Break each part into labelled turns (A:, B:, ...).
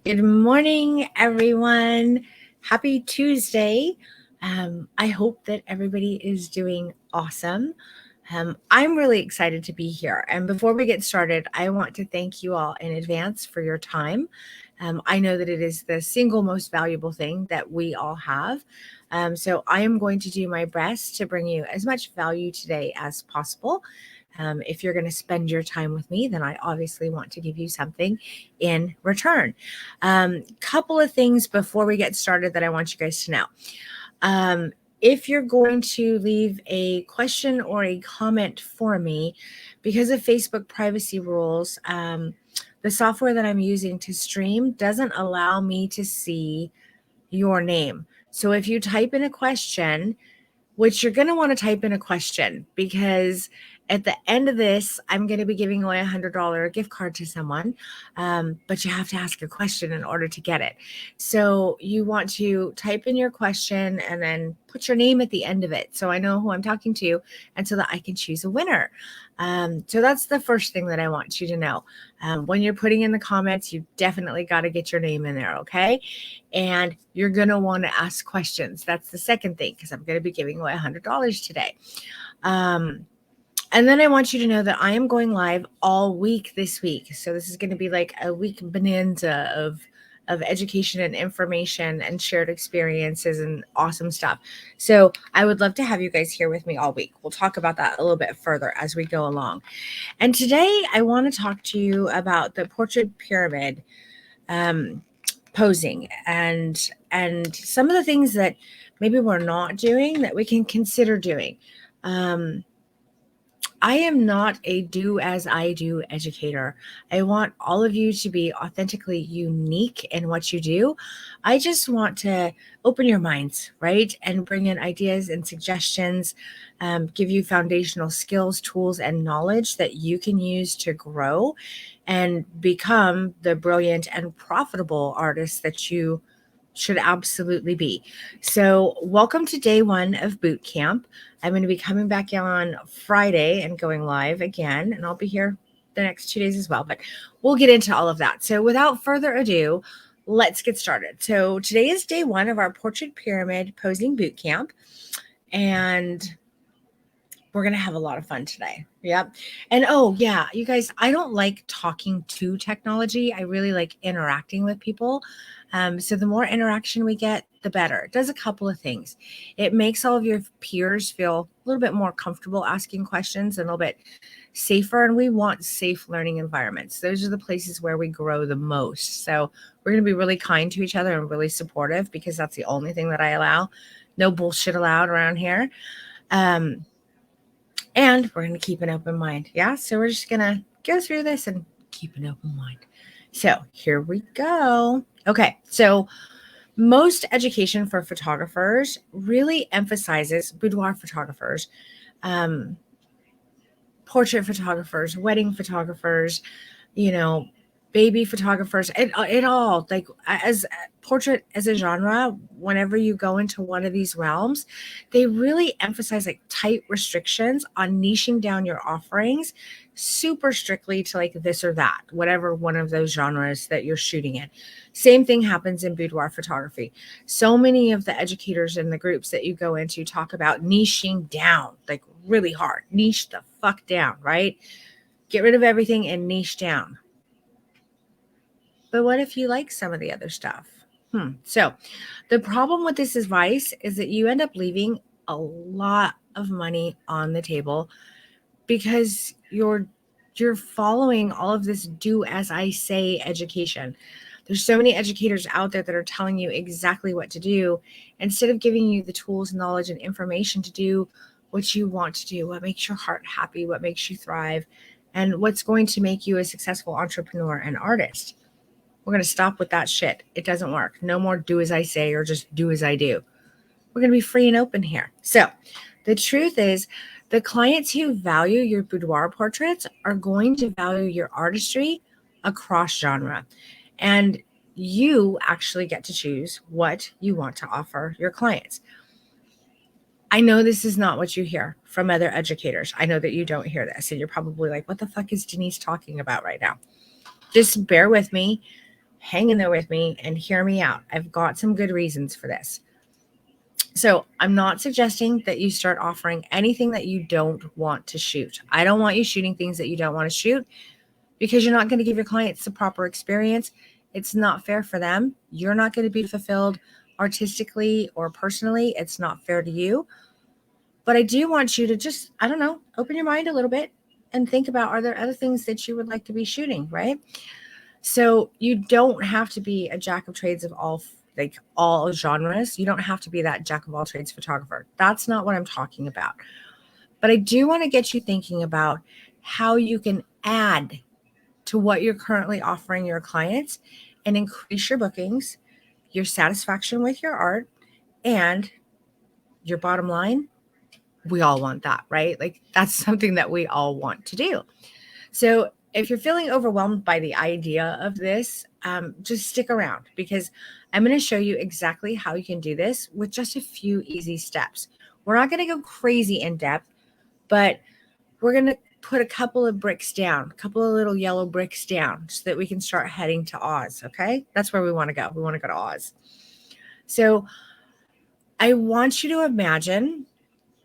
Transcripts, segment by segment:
A: Good morning, everyone. Happy Tuesday. I hope that everybody is doing awesome. I'm really excited to be here. And before we get started, I want to thank you all in advance for your time. I know that it is the single most valuable thing that we all have. So I am going to do my best to bring you as much value today as possible. If you're going to spend your time with me, then I obviously want to give you something in return. Couple of things before we get started that I want you guys to know. If you're going to leave a question or a comment for me, because of Facebook privacy rules, the software that I'm using to stream doesn't allow me to see your name. So if you type in a question, which you're going to want to type in a question, because at the end of this, I'm going to be giving away $100 gift card to someone, but you have to ask a question in order to get it. So you want to type in your question and then put your name at the end of it, so I know who I'm talking to and so that I can choose a winner. So that's the first thing that I want you to know. When you're putting in the comments, you definitely got to get your name in there, okay? And you're going to want to ask questions. That's the second thing, because I'm going to be giving away $100 today. And then I want you to know that I am going live all week this week. So this is going to be like a week bonanza of education and information and shared experiences and awesome stuff. So I would love to have you guys here with me all week. We'll talk about that a little bit further as we go along. And today I want to talk to you about the portrait pyramid posing and some of the things that maybe we're not doing that we can consider doing. I am not a do as I do educator. I want all of you to be authentically unique in what you do. I just want to open your minds, right? And bring in ideas and suggestions, give you foundational skills, tools, and knowledge that you can use to grow and become the brilliant and profitable artist that you should absolutely be. So welcome to day 1 of Bootcamp. I'm going to be coming back on Friday and going live again, and I'll be here the next 2 days as well, but we'll get into all of that. So without further ado, let's get started. So today is day 1 of our Portrait Pyramid Posing Bootcamp, and we're going to have a lot of fun today. Yep. And oh yeah, you guys, I don't like talking to technology. I really like interacting with people. So the more interaction we get, the better. It does a couple of things. It makes all of your peers feel a little bit more comfortable asking questions and a little bit safer. And we want safe learning environments. Those are the places where we grow the most. So we're going to be really kind to each other and really supportive, because that's the only thing that I allow. No bullshit allowed around here. And we're going to keep an open mind. Yeah. So we're just going to go through this and keep an open mind. So here we go. Okay. So most education for photographers really emphasizes boudoir photographers, portrait photographers, wedding photographers, baby photographers, it all, like, as portrait as a genre. Whenever you go into one of these realms, they really emphasize like tight restrictions on niching down your offerings super strictly to like this or that, whatever one of those genres that you're shooting in. Same thing happens in boudoir photography. So many of the educators in the groups that you go into talk about niching down, like really hard. Niche the fuck down, right? Get rid of everything and niche down. But what if you like some of the other stuff? So the problem with this advice is that you end up leaving a lot of money on the table, because you're following all of this do as I say education. There's so many educators out there that are telling you exactly what to do, instead of giving you the tools, knowledge, and information to do what you want to do, what makes your heart happy, what makes you thrive, and what's going to make you a successful entrepreneur and artist. We're going to stop with that shit. It doesn't work. No more do as I say or just do as I do. We're going to be free and open here. So the truth is, the clients who value your boudoir portraits are going to value your artistry across genre. And you actually get to choose what you want to offer your clients. I know this is not what you hear from other educators. I know that you don't hear this, and you're probably like, what the fuck is Denise talking about right now? Just bear with me. hang in there with me and hear me out. I've got some good reasons for this. So I'm not suggesting that you start offering anything that you don't want to shoot. I don't want you shooting things that you don't want to shoot, because you're not going to give your clients the proper experience. It's not fair for them. You're not going to be fulfilled artistically or personally. It's not fair to you. But I do want you to just, I don't know, open your mind a little bit and think about, are there other things that you would like to be shooting, right? So you don't have to be a jack of trades of all genres. You don't have to be that jack of all trades photographer. That's not what I'm talking about. But I do want to get you thinking about how you can add to what you're currently offering your clients and increase your bookings, your satisfaction with your art, and your bottom line. We all want that, right? Like, that's something that we all want to do. So if you're feeling overwhelmed by the idea of this, just stick around, because I'm going to show you exactly how you can do this with just a few easy steps. We're not going to go crazy in depth, but we're going to put a couple of bricks down, a couple of little yellow bricks down, so that we can start heading to Oz, okay? That's where we want to go. We want to go to Oz. So I want you to imagine,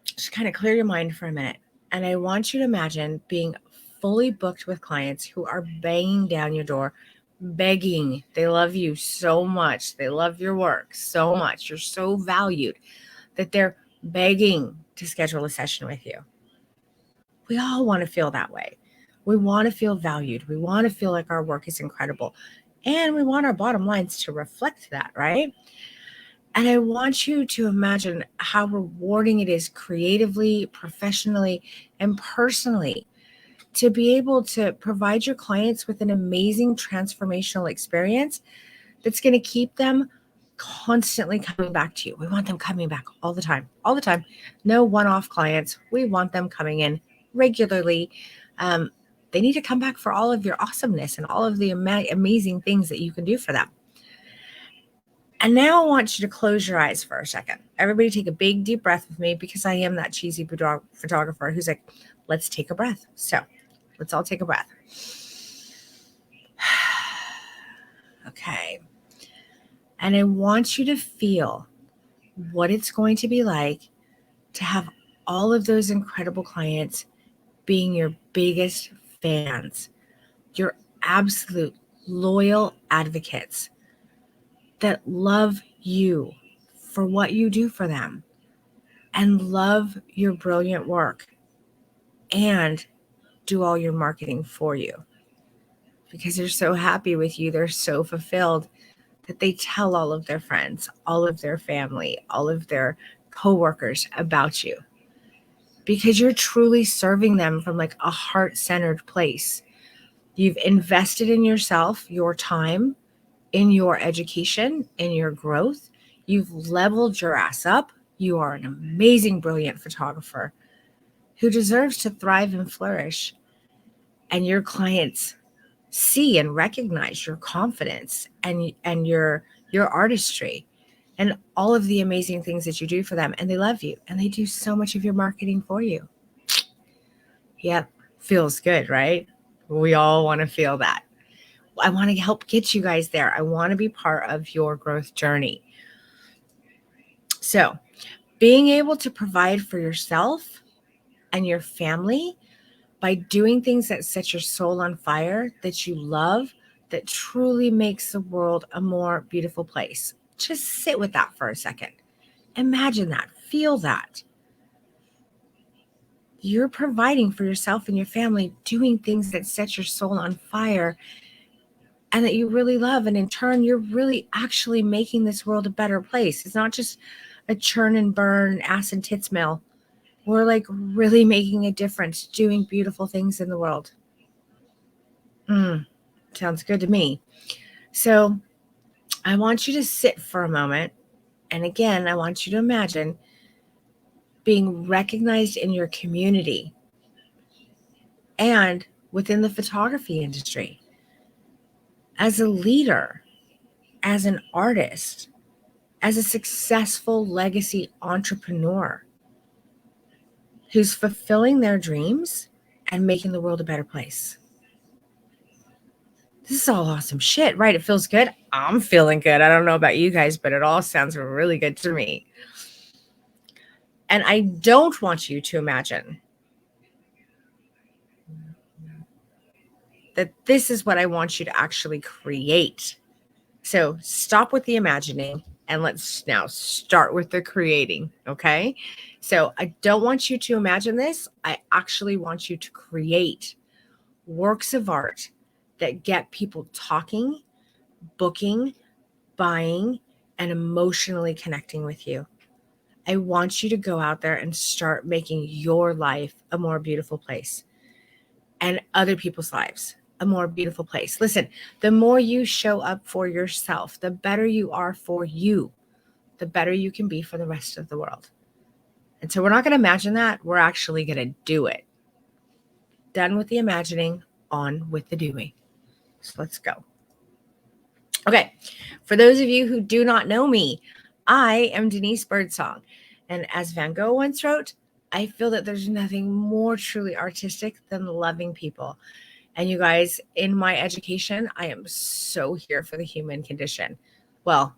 A: just kind of clear your mind for a minute, and I want you to imagine being fully booked with clients who are banging down your door, begging. They love you so much. They love your work so much. You're so valued that they're begging to schedule a session with you. We all want to feel that way. We want to feel valued. We want to feel like our work is incredible. And we want our bottom lines to reflect that, right? And I want you to imagine how rewarding it is creatively, professionally, and personally to be able to provide your clients with an amazing transformational experience that's going to keep them constantly coming back to you. We want them coming back all the time, all the time. No one-off clients. We want them coming in regularly. They need to come back for all of your awesomeness and all of the amazing things that you can do for them. And now I want you to close your eyes for a second. Everybody take a big deep breath with me, because I am that cheesy photographer who's like, let's take a breath. So let's all take a breath. Okay. And I want you to feel what it's going to be like to have all of those incredible clients being your biggest fans, your absolute loyal advocates that love you for what you do for them and love your brilliant work and do all your marketing for you, because they're so happy with you. They're so fulfilled that they tell all of their friends, all of their family, all of their coworkers about you, because you're truly serving them from like a heart-centered place. You've invested in yourself, your time, in your education, in your growth. You've leveled your ass up. You are an amazing, brilliant photographer who deserves to thrive and flourish. And your clients see and recognize your confidence and your artistry and all of the amazing things that you do for them. And they love you, and they do so much of your marketing for you. Yep. Feels good, right? We all want to feel that. I want to help get you guys there. I want to be part of your growth journey. So being able to provide for yourself and your family by doing things that set your soul on fire, that you love, that truly makes the world a more beautiful place. Just sit with that for a second. Imagine that. Feel that. You're providing for yourself and your family, doing things that set your soul on fire and that you really love. And in turn, you're really actually making this world a better place. It's not just a churn and burn ass and tits mill. We're like really making a difference, doing beautiful things in the world. Sounds good to me. So I want you to sit for a moment. And again, I want you to imagine being recognized in your community and within the photography industry as a leader, as an artist, as a successful legacy entrepreneur who's fulfilling their dreams and making the world a better place. this is all awesome shit, right? It feels good. I'm feeling good. I don't know about you guys, but it all sounds really good to me. And I don't want you to imagine that this is what I want you to actually create. So stop with the imagining and let's now start with the creating. Okay. So I don't want you to imagine this. I actually want you to create works of art that get people talking, booking, buying, and emotionally connecting with you. I want you to go out there and start making your life a more beautiful place and other people's lives a more beautiful place. Listen, the more you show up for yourself, the better you are for you, the better you can be for the rest of the world. And so we're not going to imagine that. We're actually going to do it. Done with the imagining, on with the doing. So let's go. Okay. For those of you who do not know me, I am Denise Birdsong. And as Van Gogh once wrote, I feel that there's nothing more truly artistic than loving people. And you guys, in my education, I am so here for the human condition. Well,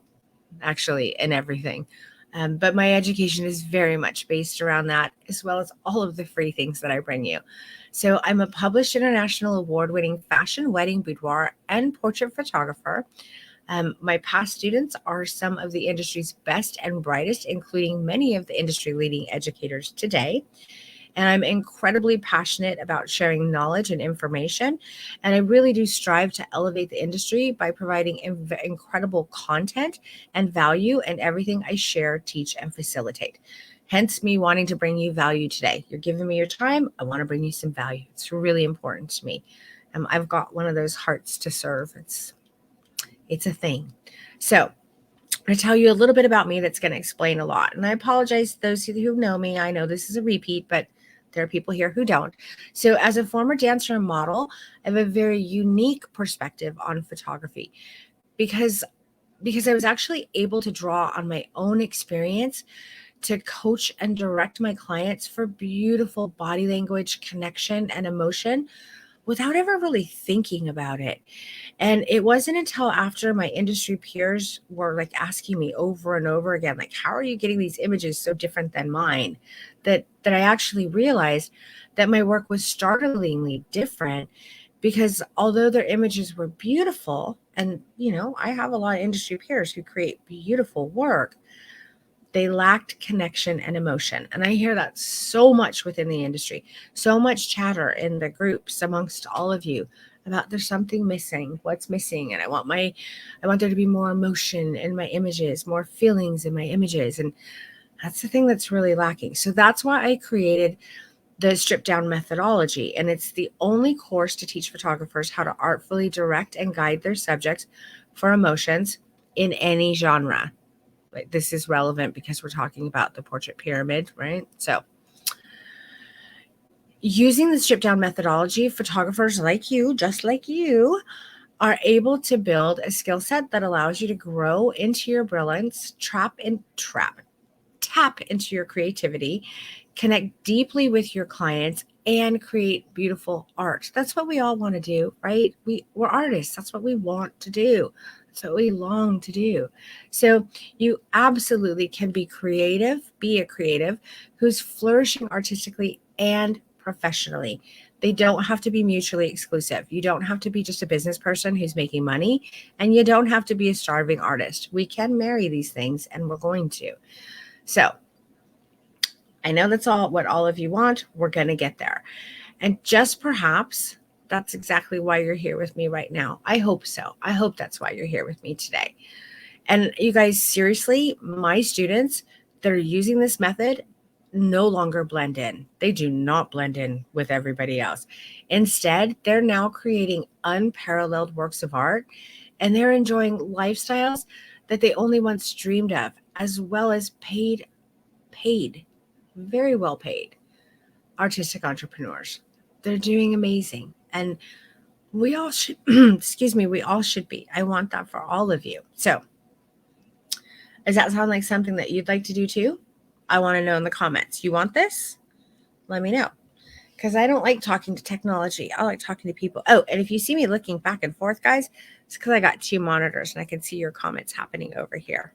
A: actually, in everything. But my education is very much based around that, as well as all of the free things that I bring you. So I'm a published international award-winning fashion, wedding, boudoir, and portrait photographer. My past students are some of the industry's best and brightest, including many of the industry-leading educators today. And I'm incredibly passionate about sharing knowledge and information. And I really do strive to elevate the industry by providing incredible content and value in everything I share, teach, and facilitate. Hence me wanting to bring you value today. You're giving me your time. I want to bring you some value. It's really important to me. I've got one of those hearts to serve. It's a thing. So I'm going to tell you a little bit about me that's going to explain a lot. And I apologize to those who know me. I know this is a repeat, but there are people here who don't. So as a former dancer and model, I have a very unique perspective on photography because I was actually able to draw on my own experience to coach and direct my clients for beautiful body language, connection, and emotion without ever really thinking about it. And it wasn't until after my industry peers were like asking me over and over again, like, how are you getting these images so different than mine? That I actually realized that my work was startlingly different because although their images were beautiful, and I have a lot of industry peers who create beautiful work, they lacked connection and emotion. And I hear that so much within the industry, so much chatter in the groups amongst all of you about there's something missing, what's missing. And I want there to be more emotion in my images, more feelings in my images. And that's the thing that's really lacking. So that's why I created the stripped down methodology. And it's the only course to teach photographers how to artfully direct and guide their subjects for emotions in any genre. This is relevant because we're talking about the portrait pyramid, right? So using the stripped down methodology, photographers like you, just like you, are able to build a skill set that allows you to grow into your brilliance, tap into your creativity, connect deeply with your clients, and create beautiful art. That's what we all want to do, right? We're artists. That's what we want to do. That's what we long to do. So you absolutely can be a creative who's flourishing artistically and professionally. They don't have to be mutually exclusive. You don't have to be just a business person who's making money, and you don't have to be a starving artist. We can marry these things, and we're going to. So I know that's what all of you want. We're going to get there. And just perhaps that's exactly why you're here with me right now. I hope so. I hope that's why you're here with me today. And you guys, seriously, my students that are using this method no longer blend in. They do not blend in with everybody else. Instead, they're now creating unparalleled works of art, and they're enjoying lifestyles that they only once dreamed of, as well as paid, very well paid artistic entrepreneurs. They're doing amazing. And we all should, we all should be. I want that for all of you. So does that sound like something that you'd like to do too? I want to know in the comments. You want this? Let me know. because I don't like talking to technology. I like talking to people. Oh, and if you see me looking back and forth, guys, it's because I got 2 monitors and I can see your comments happening over here.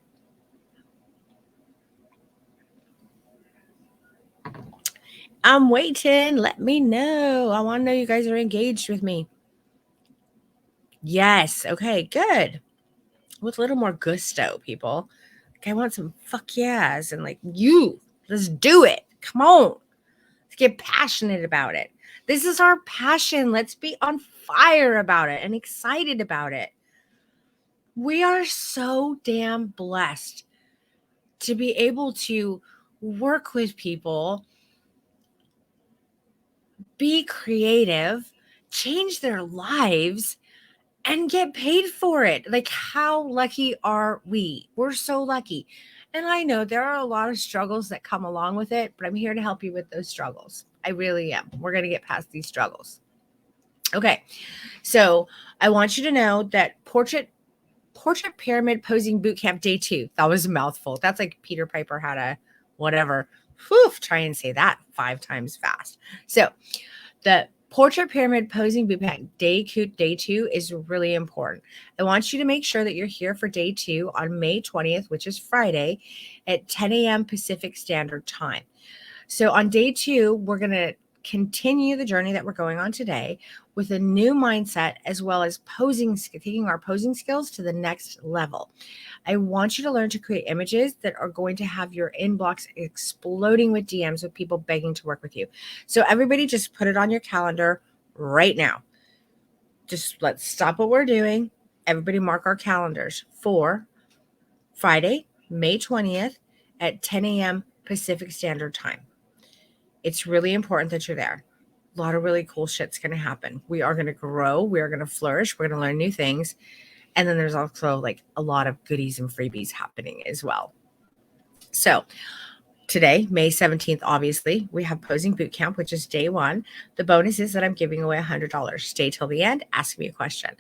A: I'm waiting. Let me know. I want to know you guys are engaged with me. Yes. Okay, good. With a little more gusto, people. Like, I want some fuck yes and like, let's do it. Come on. Let's get passionate about it. This is our passion. Let's be on fire about it and excited about it. We are so damn blessed to be able to work with people, be creative, change their lives, and get paid for it. Like, how lucky are we? We're so lucky. And I know there are a lot of struggles that come along with it, but I'm here to help you with those struggles. I really am. We're going to get past these struggles. Okay. So I want you to know that Portrait Pyramid Posing Bootcamp Day 2. That was a mouthful. That's like Peter Piper had a whatever. Whew, try and say that 5 times fast. So the Portrait Pyramid Posing Bootcamp Day 2 is really important. I want you to make sure that you're here for Day 2 on May 20th, which is Friday, at 10 a.m. Pacific Standard Time. So on Day 2, we're going to continue the journey that we're going on today with a new mindset, as well as taking our posing skills to the next level. I want you to learn to create images that are going to have your inbox exploding with DMs with people begging to work with you. So everybody just put it on your calendar right now. Just let's stop what we're doing. Everybody mark our calendars for Friday, May 20th at 10 a.m. Pacific Standard Time. It's really important that you're there. A lot of really cool shit's going to happen. We are going to grow. We are going to flourish. We're going to learn new things. And then there's also like a lot of goodies and freebies happening as well. So today, May 17th, obviously, we have Posing Bootcamp, which is day 1. The bonus is that I'm giving away $100. Stay till the end. Ask me a question.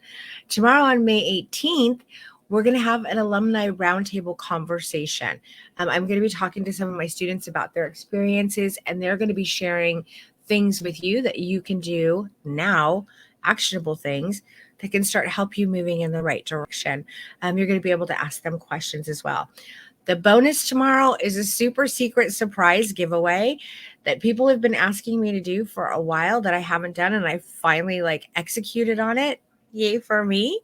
A: Tomorrow on May 18th, we're going to have an alumni roundtable conversation. I'm going to be talking to some of my students about their experiences, and they're going to be sharing things with you that you can do now, actionable things that can start help you moving in the right direction. You're going to be able to ask them questions as well. The bonus tomorrow is a super secret surprise giveaway that people have been asking me to do for a while that I haven't done, and I finally executed on it. Yay for me.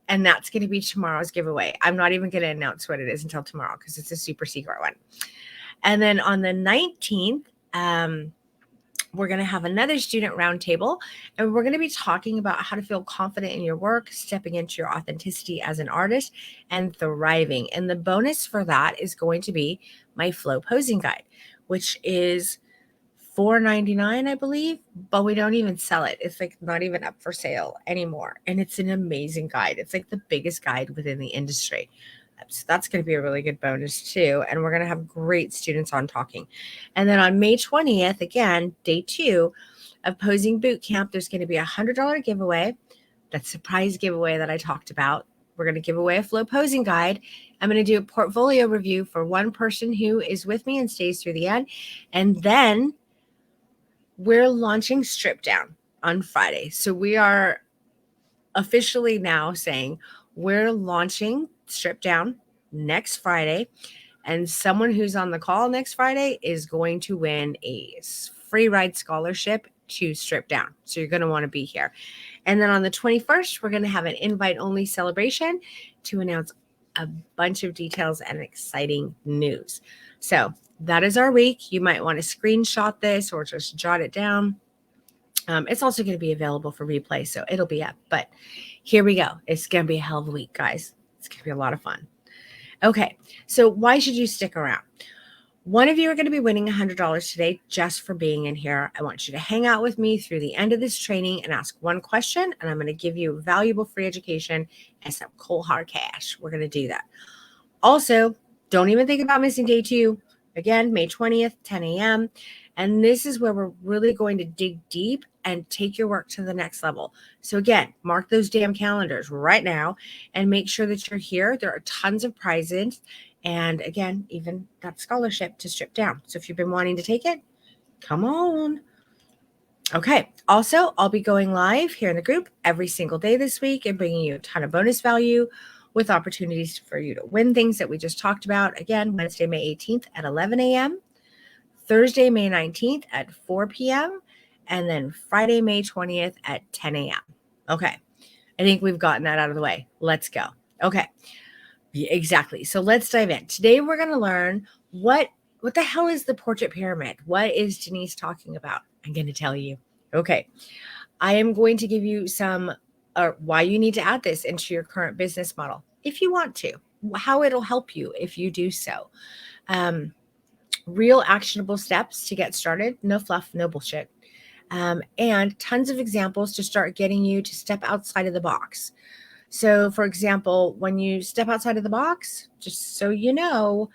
A: And that's going to be tomorrow's giveaway. I'm not even going to announce what it is until tomorrow because it's a super secret one. And then on the 19th, we're going to have another student roundtable, and we're going to be talking about how to feel confident in your work, stepping into your authenticity as an artist, and thriving. And the bonus for that is going to be my flow posing guide, which is $4.99, I believe, but we don't even sell it. It's not even up for sale anymore. And it's an amazing guide. It's like the biggest guide within the industry. So that's going to be a really good bonus too. And we're going to have great students on talking. And then on May 20th, again, day 2 of Posing Bootcamp, there's going to be a $100 giveaway. That surprise giveaway that I talked about. We're going to give away a flow posing guide. I'm going to do a portfolio review for one person who is with me and stays through the end. And then we're launching Strip Down on Friday. So we are officially now saying we're launching Strip Down next Friday. And someone who's on the call next Friday is going to win a free ride scholarship to Strip Down. So you're going to want to be here. And then on the 21st, we're going to have an invite-only celebration to announce a bunch of details and exciting news. So that is our week. You might want to screenshot this or just jot it down. It's also going to be available for replay, so it'll be up. But here we go. It's going to be a hell of a week, guys. It's going to be a lot of fun. Okay, so why should you stick around? One of you are going to be winning $100 today just for being in here. I want you to hang out with me through the end of this training and ask one question, and I'm going to give you valuable free education and some cold hard cash. We're going to do that. Also, don't even think about missing day 2. Again, May 20th, 10 a.m. And this is where we're really going to dig deep and take your work to the next level. So again, mark those damn calendars right now and make sure that you're here. There are tons of prizes. And again, even that scholarship to Strip Down. So if you've been wanting to take it, come on. Okay. Also, I'll be going live here in the group every single day this week and bringing you a ton of bonus value with opportunities for you to win things that we just talked about. Again, Wednesday, May 18th at 11 a.m., Thursday, May 19th at 4 p.m., and then Friday, May 20th at 10 a.m. Okay. I think we've gotten that out of the way. Let's go. Okay. Yeah, exactly. So let's dive in. Today we're going to learn what the hell is the portrait pyramid? What is Denise talking about? I'm going to tell you. Okay. I am going to give you some why you need to add this into your current business model if you want to, how it'll help you if you do so. Real actionable steps to get started, no fluff, no bullshit. And tons of examples to start getting you to step outside of the box. So, for example, when you step outside of the box, just so you know,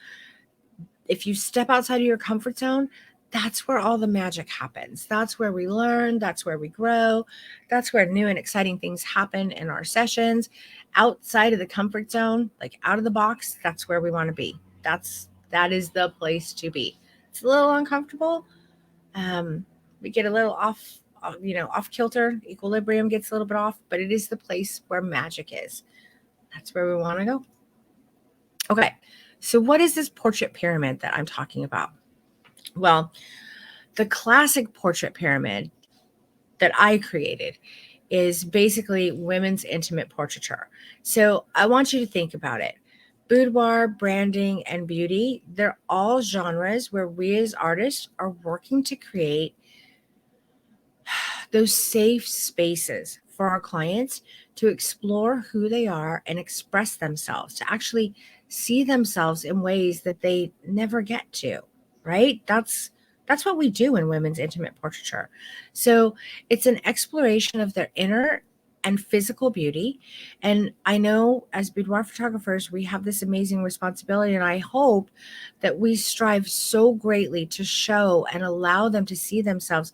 A: if you step outside of your comfort zone, that's where all the magic happens. That's where we learn. That's where we grow. That's where new and exciting things happen in our sessions. Outside of the comfort zone, like out of the box, that's where we want to be. That is the place to be. It's a little uncomfortable. We get a little off kilter. Equilibrium gets a little bit off, but it is the place where magic is. That's where we want to go. Okay. So what is this portrait pyramid that I'm talking about? Well, the classic portrait pyramid that I created is basically women's intimate portraiture. So I want you to think about it. Boudoir, branding, and beauty, they're all genres where we as artists are working to create those safe spaces for our clients to explore who they are and express themselves, to actually see themselves in ways that they never get to, right? That's what we do in women's intimate portraiture. So it's an exploration of their inner and physical beauty. And I know as boudoir photographers, we have this amazing responsibility. And I hope that we strive so greatly to show and allow them to see themselves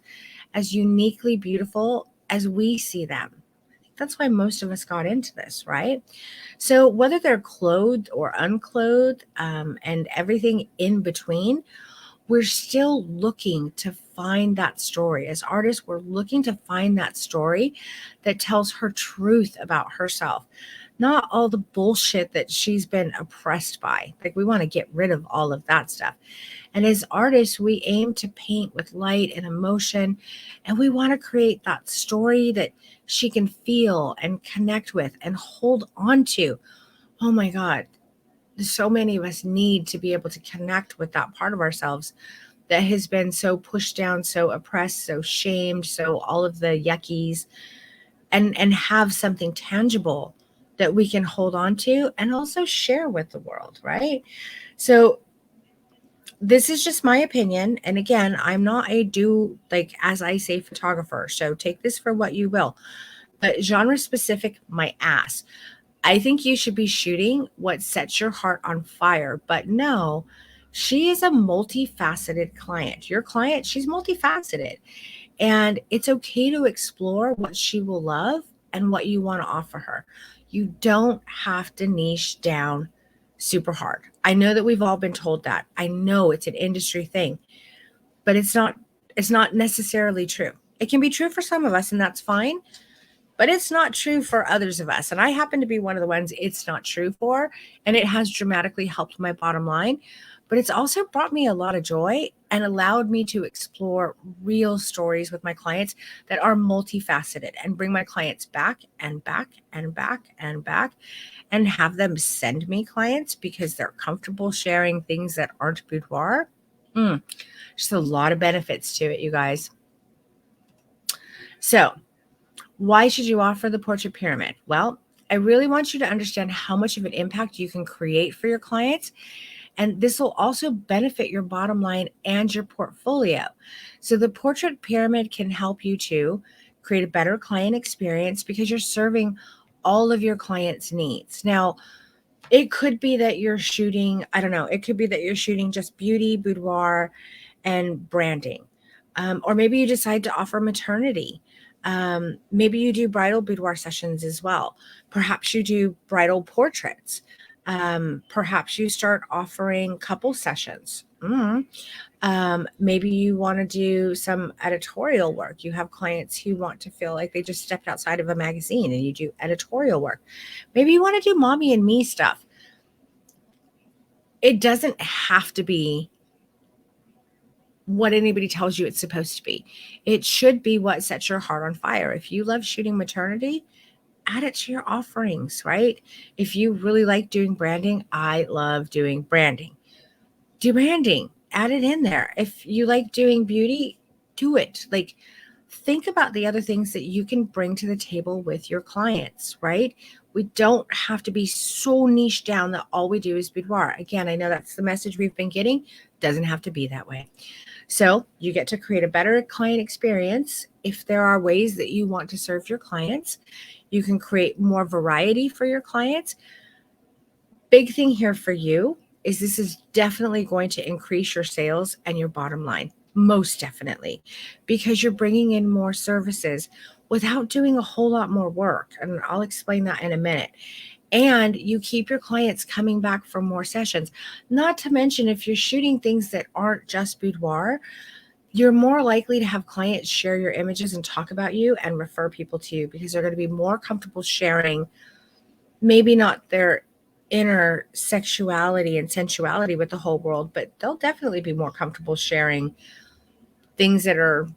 A: as uniquely beautiful as we see them. I think that's why most of us got into this, right? So whether they're clothed or unclothed, and everything in between, we're still looking to find that story. As artists, we're looking to find that story that tells her truth about herself, not all the bullshit that she's been oppressed by. Like, we want to get rid of all of that stuff. And as artists, we aim to paint with light and emotion, and we want to create that story that she can feel and connect with and hold on to. Oh my God. So many of us need to be able to connect with that part of ourselves that has been so pushed down, so oppressed, so shamed, so all of the yuckies, and have something tangible that we can hold on to and also share with the world, right? So this is just my opinion. And again, I'm not a do like as I say photographer. So take this for what you will. But genre specific, my ass. I think you should be shooting what sets your heart on fire. But no, she is a multifaceted client. Your client, she's multifaceted. And it's okay to explore what she will love and what you want to offer her. You don't have to niche down super hard. I know that we've all been told that. I know it's an industry thing, but it's not necessarily true. It can be true for some of us, and that's fine, but it's not true for others of us. And I happen to be one of the ones it's not true for, and it has dramatically helped my bottom line. But it's also brought me a lot of joy and allowed me to explore real stories with my clients that are multifaceted and bring my clients back and back and back and back, and have them send me clients because they're comfortable sharing things that aren't boudoir. Just a lot of benefits to it, you guys. So why should you offer the portrait pyramid? Well, I really want you to understand how much of an impact you can create for your clients. And this will also benefit your bottom line and your portfolio. So the portrait pyramid can help you to create a better client experience because you're serving all of your clients' needs. Now, it could be that you're shooting, I don't know, it could be that you're shooting just beauty, boudoir, and branding. Or maybe you decide to offer maternity. Maybe you do bridal boudoir sessions as well. Perhaps you do bridal portraits. Perhaps you start offering couple sessions. Maybe you want to do some editorial work. You have clients who want to feel like they just stepped outside of a magazine and you do editorial work. Maybe you want to do mommy and me stuff. It doesn't have to be what anybody tells you it's supposed to be. It should be what sets your heart on fire. If you love shooting maternity, add it to your offerings, right? If you really like doing branding, I love doing branding. Do branding, add it in there. If you like doing beauty, do it. Like, think about the other things that you can bring to the table with your clients, right? We don't have to be so niche down that all we do is boudoir. Again, I know that's the message we've been getting. Doesn't have to be that way. So you get to create a better client experience. If there are ways that you want to serve your clients, you can create more variety for your clients. Big thing here for you is this is definitely going to increase your sales and your bottom line, most definitely, because you're bringing in more services without doing a whole lot more work. And I'll explain that in a minute. And you keep your clients coming back for more sessions. Not to mention, if you're shooting things that aren't just boudoir, you're more likely to have clients share your images and talk about you and refer people to you because they're going to be more comfortable sharing, maybe not their inner sexuality and sensuality with the whole world, but they'll definitely be more comfortable sharing things that are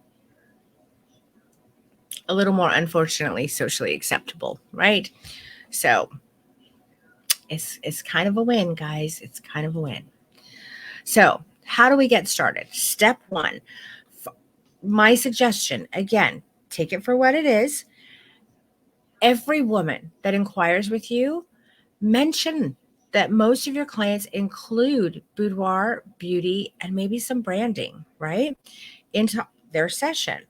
A: a little more, unfortunately, socially acceptable, right? So it's kind of a win, guys. It's kind of a win. So how do we get started? Step one, my suggestion, again, take it for what it is. Every woman that inquires with you, mention that most of your clients include boudoir, beauty, and maybe some branding, right, into their session.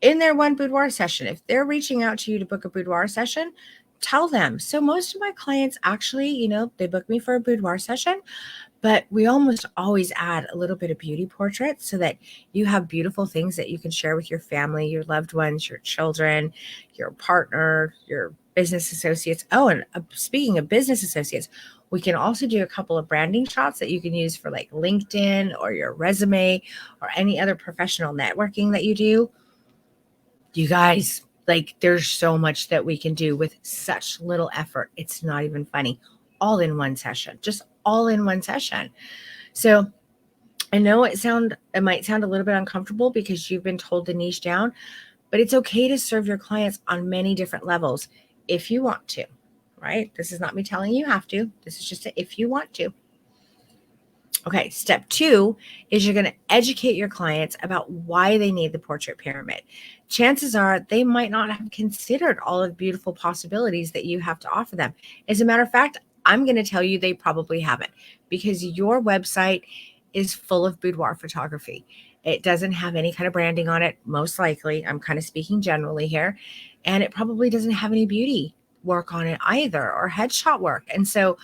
A: In their one boudoir session, if they're reaching out to you to book a boudoir session, tell them. So most of my clients actually, they book me for a boudoir session, but we almost always add a little bit of beauty portraits so that you have beautiful things that you can share with your family, your loved ones, your children, your partner, your business associates. Oh, and speaking of business associates, we can also do a couple of branding shots that you can use for like LinkedIn or your resume or any other professional networking that you do. You guys, like, there's so much that we can do with such little effort. It's not even funny. All in one session, just all in one session. So I know it might sound a little bit uncomfortable because you've been told to niche down, but it's okay to serve your clients on many different levels if you want to, right? This is not me telling you have to. This is just if you want to. Okay, step two is you're going to educate your clients about why they need the portrait pyramid. Chances are they might not have considered all of the beautiful possibilities that you have to offer them. As a matter of fact, I'm going to tell you they probably haven't, because your website is full of boudoir photography. It doesn't have any kind of branding on it, most likely. I'm kind of speaking generally here. And it probably doesn't have any beauty work on it either, or headshot work. And so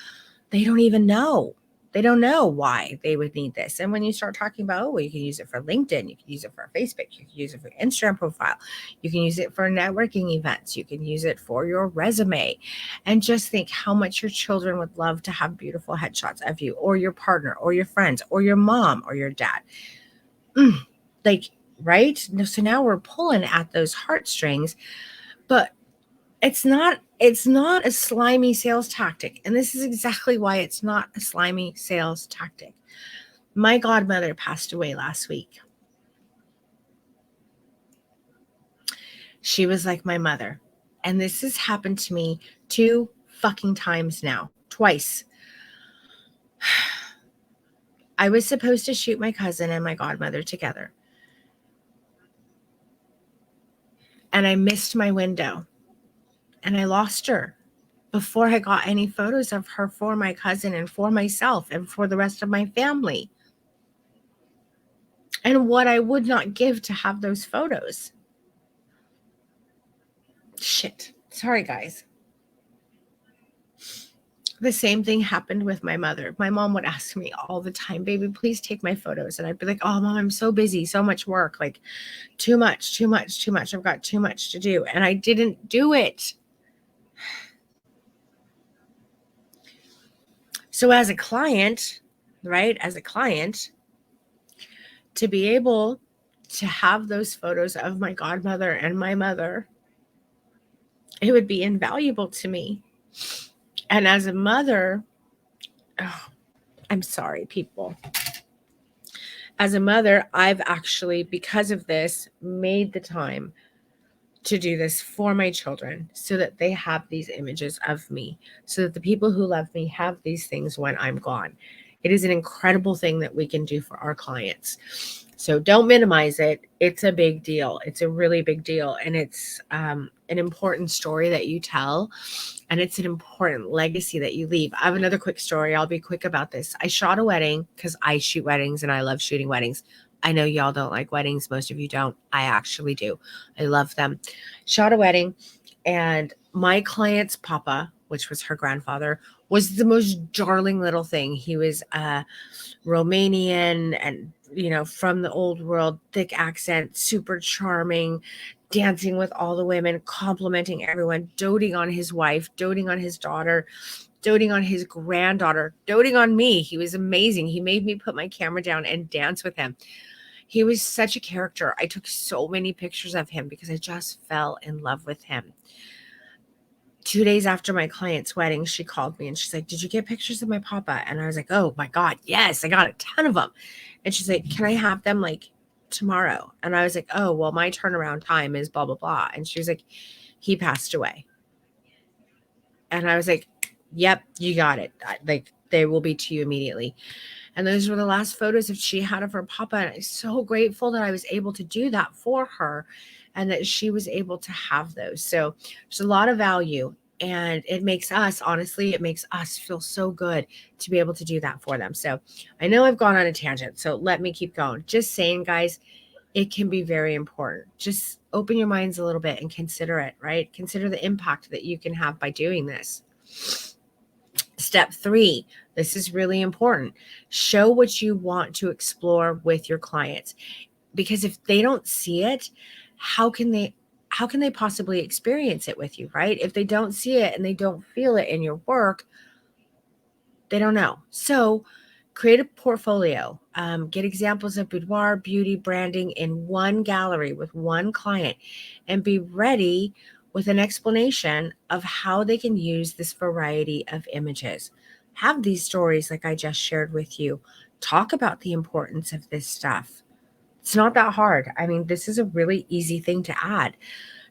A: they don't even know. They don't know why they would need this. And when you start talking about, oh, well, you can use it for LinkedIn, you can use it for Facebook, you can use it for Instagram profile, you can use it for networking events, you can use it for your resume. And just think how much your children would love to have beautiful headshots of you, or your partner, or your friends, or your mom, or your dad. Like, right? So now we're pulling at those heartstrings, but it's not a slimy sales tactic. And this is exactly why it's not a slimy sales tactic. My godmother passed away last week. She was like my mother. And this has happened to me 2 fucking times now. Twice. I was supposed to shoot my cousin and my godmother together. And I missed my window. And I lost her before I got any photos of her for my cousin and for myself and for the rest of my family. And what I would not give to have those photos. Shit. Sorry, guys. The same thing happened with my mother. My mom would ask me all the time, baby, please take my photos. And I'd be like, oh, Mom, I'm so busy, so much work, like too much. I've got too much to do. And I didn't do it. So as a client, right, as a client, to be able to have those photos of my godmother and my mother, it would be invaluable to me. And as a mother, oh, I'm sorry, people. As a mother, I've actually, because of this, made the time to do this for my children so that they have these images of me, so that the people who love me have these things when I'm gone. It is an incredible thing that we can do for our clients. So don't minimize it. It's a big deal. It's a really big deal. And it's an important story that you tell. And it's an important legacy that you leave. I have another quick story. I'll be quick about this. I shot a wedding because I shoot weddings and I love shooting weddings. I know y'all don't like weddings. Most of you don't. I actually do. I love them. Shot a wedding, and my client's papa, which was her grandfather, was the most darling little thing. He was Romanian and, from the old world, thick accent, super charming, dancing with all the women, complimenting everyone, doting on his wife, doting on his daughter, doting on his granddaughter, doting on me. He was amazing. He made me put my camera down and dance with him. He was such a character. I took so many pictures of him because I just fell in love with him. 2 days after my client's wedding, she called me and she's like, "Did you get pictures of my papa?" And I was like, "Oh my God, yes, I got a ton of them." And she's like, "Can I have them like tomorrow?" And I was like, "Oh, well, my turnaround time is blah, blah, blah." And she was like, "He passed away." And I was like, "Yep, you got it. Like, they will be to you immediately." And those were the last photos that she had of her papa. And I'm so grateful that I was able to do that for her and that she was able to have those. So there's a lot of value. And it makes us, honestly, it makes us feel so good to be able to do that for them. So I know I've gone on a tangent. So let me keep going. Just saying, guys, it can be very important. Just open your minds a little bit and consider it, right? Consider the impact that you can have by doing this. Step 3, this is really important. Show what you want to explore with your clients. Because if they don't see it, how can they possibly experience it with you, right? If they don't see it and they don't feel it in your work, they don't know. So create a portfolio. Get examples of boudoir, beauty, branding in one gallery with one client, and be ready with an explanation of how they can use this variety of images. Have these stories like I just shared with you. Talk about the importance of this stuff. It's not that hard. I mean, this is a really easy thing to add.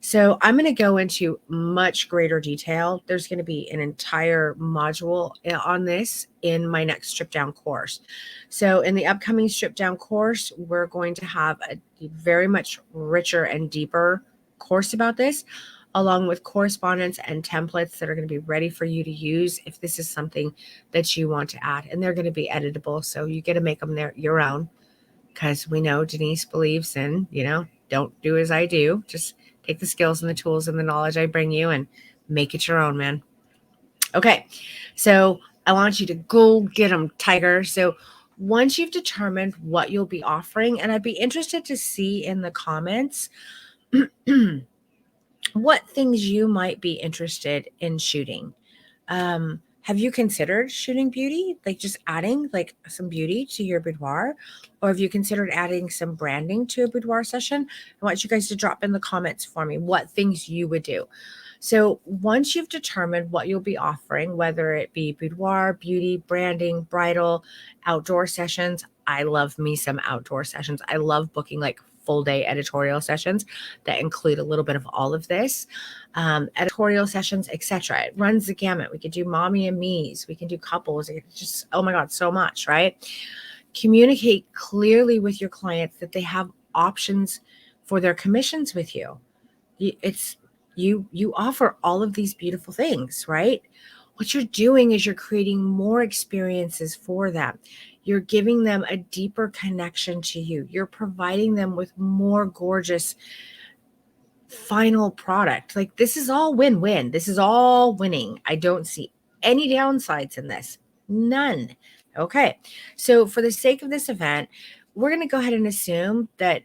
A: So I'm going to go into much greater detail. There's going to be an entire module on this in my next strip down course. So in the upcoming strip down course, we're going to have a very much richer and deeper course about this, along with correspondence and templates that are going to be ready for you to use if this is something that you want to add. And they're going to be editable, so you get to make them your own, because we know Denise believes in, don't do as I do. Just take the skills and the tools and the knowledge I bring you and make it your own, man. Okay, so I want you to go get them, Tiger. So once you've determined what you'll be offering, and I'd be interested to see in the comments what things you might be interested in shooting. Have you considered shooting beauty, like just adding like some beauty to your boudoir? Or have you considered adding some branding to a boudoir session? I want you guys to drop in the comments for me what things you would do. So once you've determined what you'll be offering, whether it be boudoir, beauty, branding, bridal, outdoor sessions. I love me some outdoor sessions. I love booking like full day editorial sessions that include a little bit of all of this. Editorial sessions, etc. It runs the gamut. We could do mommy and me's. We can do couples. It's just, oh my God, so much, right? Communicate clearly with your clients that they have options for their commissions with you. You offer all of these beautiful things, right? What you're doing is you're creating more experiences for them. You're giving them a deeper connection to you. You're providing them with more gorgeous final product. Like, this is all win-win. This is all winning. I don't see any downsides in this. None. Okay. So for the sake of this event, we're going to go ahead and assume that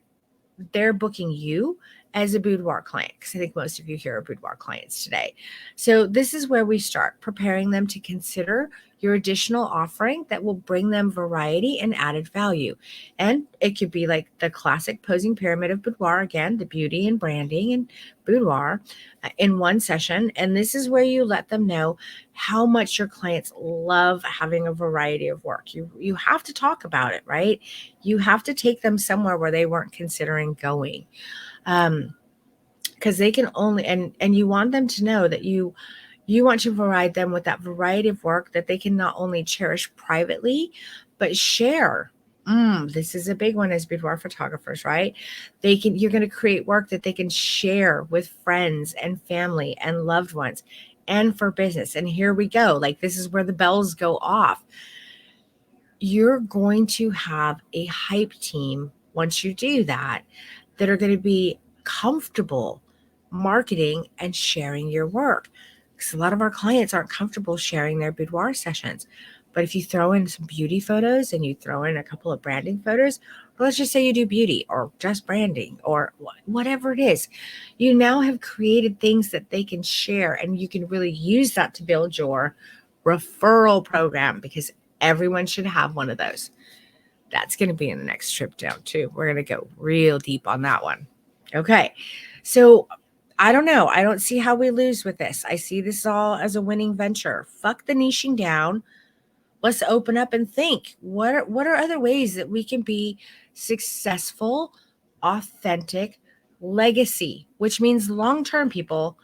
A: they're booking you as a boudoir client, because I think most of you here are boudoir clients today. So this is where we start preparing them to consider your additional offering that will bring them variety and added value. And it could be like the classic posing pyramid of boudoir, again, the beauty and branding and boudoir in one session. And this is where you let them know how much your clients love having a variety of work. You have to talk about it, right? You have to take them somewhere where they weren't considering going. Because they can only, and you want them to know that you want to provide them with that variety of work that they can not only cherish privately, but share. This is a big one as boudoir photographers, right? You're going to create work that they can share with friends and family and loved ones and for business. And here we go. Like, this is where the bells go off. You're going to have a hype team once you do that are going to be comfortable marketing and sharing your work. Because a lot of our clients aren't comfortable sharing their boudoir sessions. But if you throw in some beauty photos and you throw in a couple of branding photos, or let's just say you do beauty or just branding or whatever it is, you now have created things that they can share, and you can really use that to build your referral program, because everyone should have one of those. That's going to be in the next trip down too. We're going to go real deep on that one. Okay. So I don't know. I don't see how we lose with this. I see this all as a winning venture. Fuck the niching down. Let's open up and think. What are other ways that we can be successful, authentic, legacy, which means long-term people,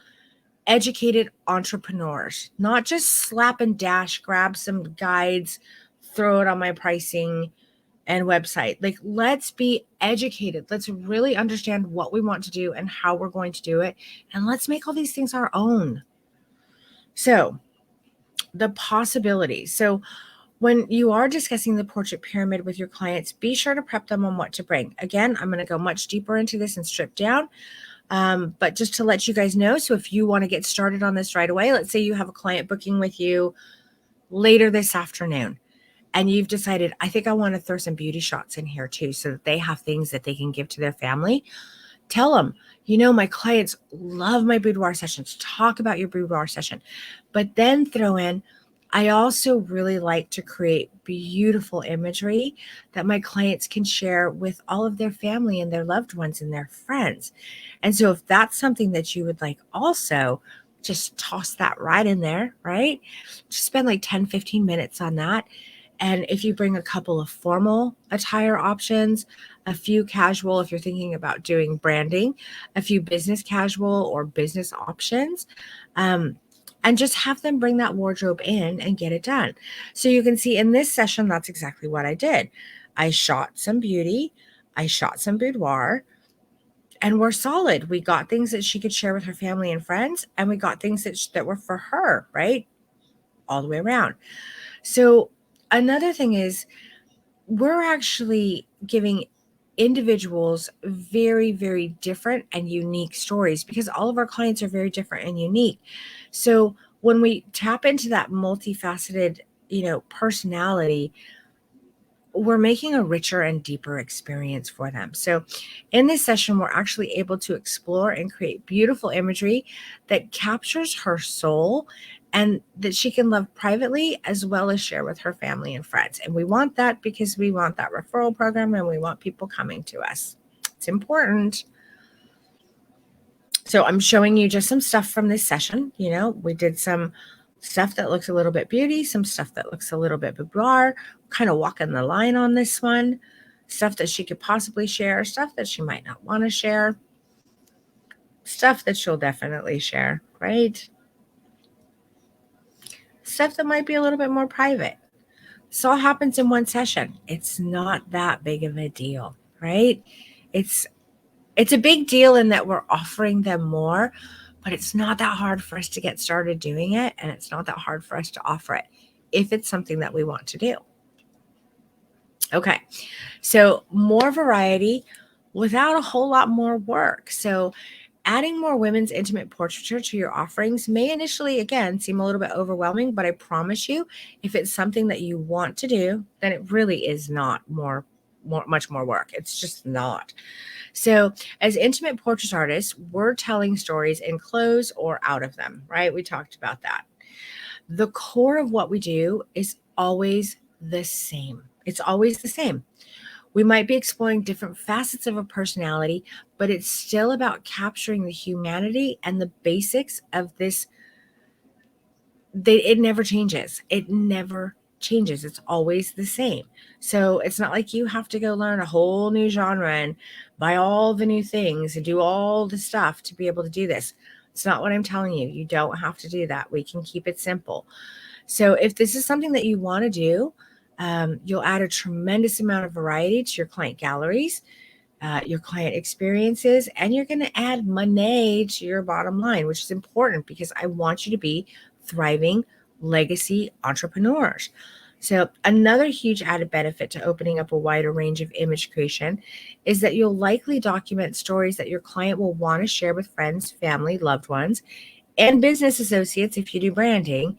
A: educated entrepreneurs, not just slap and dash, grab some guides, throw it on my pricing and website. Like, let's be educated. Let's really understand what we want to do and how we're going to do it. And let's make all these things our own. So the possibilities. So when you are discussing the portrait pyramid with your clients, be sure to prep them on what to bring. Again, I'm going to go much deeper into this and strip down. But just to let you guys know, so if you want to get started on this right away, let's say you have a client booking with you later this afternoon, and you've decided, I think I want to throw some beauty shots in here too, so that they have things that they can give to their family. Tell them, my clients love my boudoir sessions. Talk about your boudoir session, but then throw in, I also really like to create beautiful imagery that my clients can share with all of their family and their loved ones and their friends. And so if that's something that you would like, also just toss that right in there, right? Just spend like 10, 15 minutes on that. And if you bring a couple of formal attire options, a few casual, if you're thinking about doing branding, a few business casual or business options, and just have them bring that wardrobe in and get it done. So you can see in this session, that's exactly what I did. I shot some beauty, I shot some boudoir, and we're solid. We got things that she could share with her family and friends, and we got things that were for her, right? All the way around. So another thing is, we're actually giving individuals very, very different and unique stories, because all of our clients are very different and unique. So when we tap into that multifaceted, personality, we're making a richer and deeper experience for them. So in this session, we're actually able to explore and create beautiful imagery that captures her soul and that she can love privately as well as share with her family and friends. And we want that because we want that referral program and we want people coming to us. It's important. So I'm showing you just some stuff from this session. We did some stuff that looks a little bit beauty, some stuff that looks a little bit boudoir, kind of walking the line on this one, stuff that she could possibly share, stuff that she might not want to share, stuff that she'll definitely share, right? Stuff that might be a little bit more private. This all happens in one session. It's not that big of a deal, right? It's a big deal in that we're offering them more, but it's not that hard for us to get started doing it, and it's not that hard for us to offer it if it's something that we want to do. Okay, so more variety without a whole lot more work. So adding more women's intimate portraiture to your offerings may initially, again, seem a little bit overwhelming, but I promise you, if it's something that you want to do, then it really is not more much more work. It's just not. So as intimate portrait artists, we're telling stories in clothes or out of them, right? We talked about that. The core of what we do is always the same. It's always the same. We might be exploring different facets of a personality, but it's still about capturing the humanity and the basics of this. It never changes. It never changes. It's always the same. So it's not like you have to go learn a whole new genre and buy all the new things and do all the stuff to be able to do this. It's not what I'm telling you. You don't have to do that. We can keep it simple. So if this is something that you want to do, you'll add a tremendous amount of variety to your client galleries, your client experiences, and you're going to add money to your bottom line, which is important because I want you to be thriving legacy entrepreneurs. So another huge added benefit to opening up a wider range of image creation is that you'll likely document stories that your client will want to share with friends, family, loved ones, and business associates if you do branding,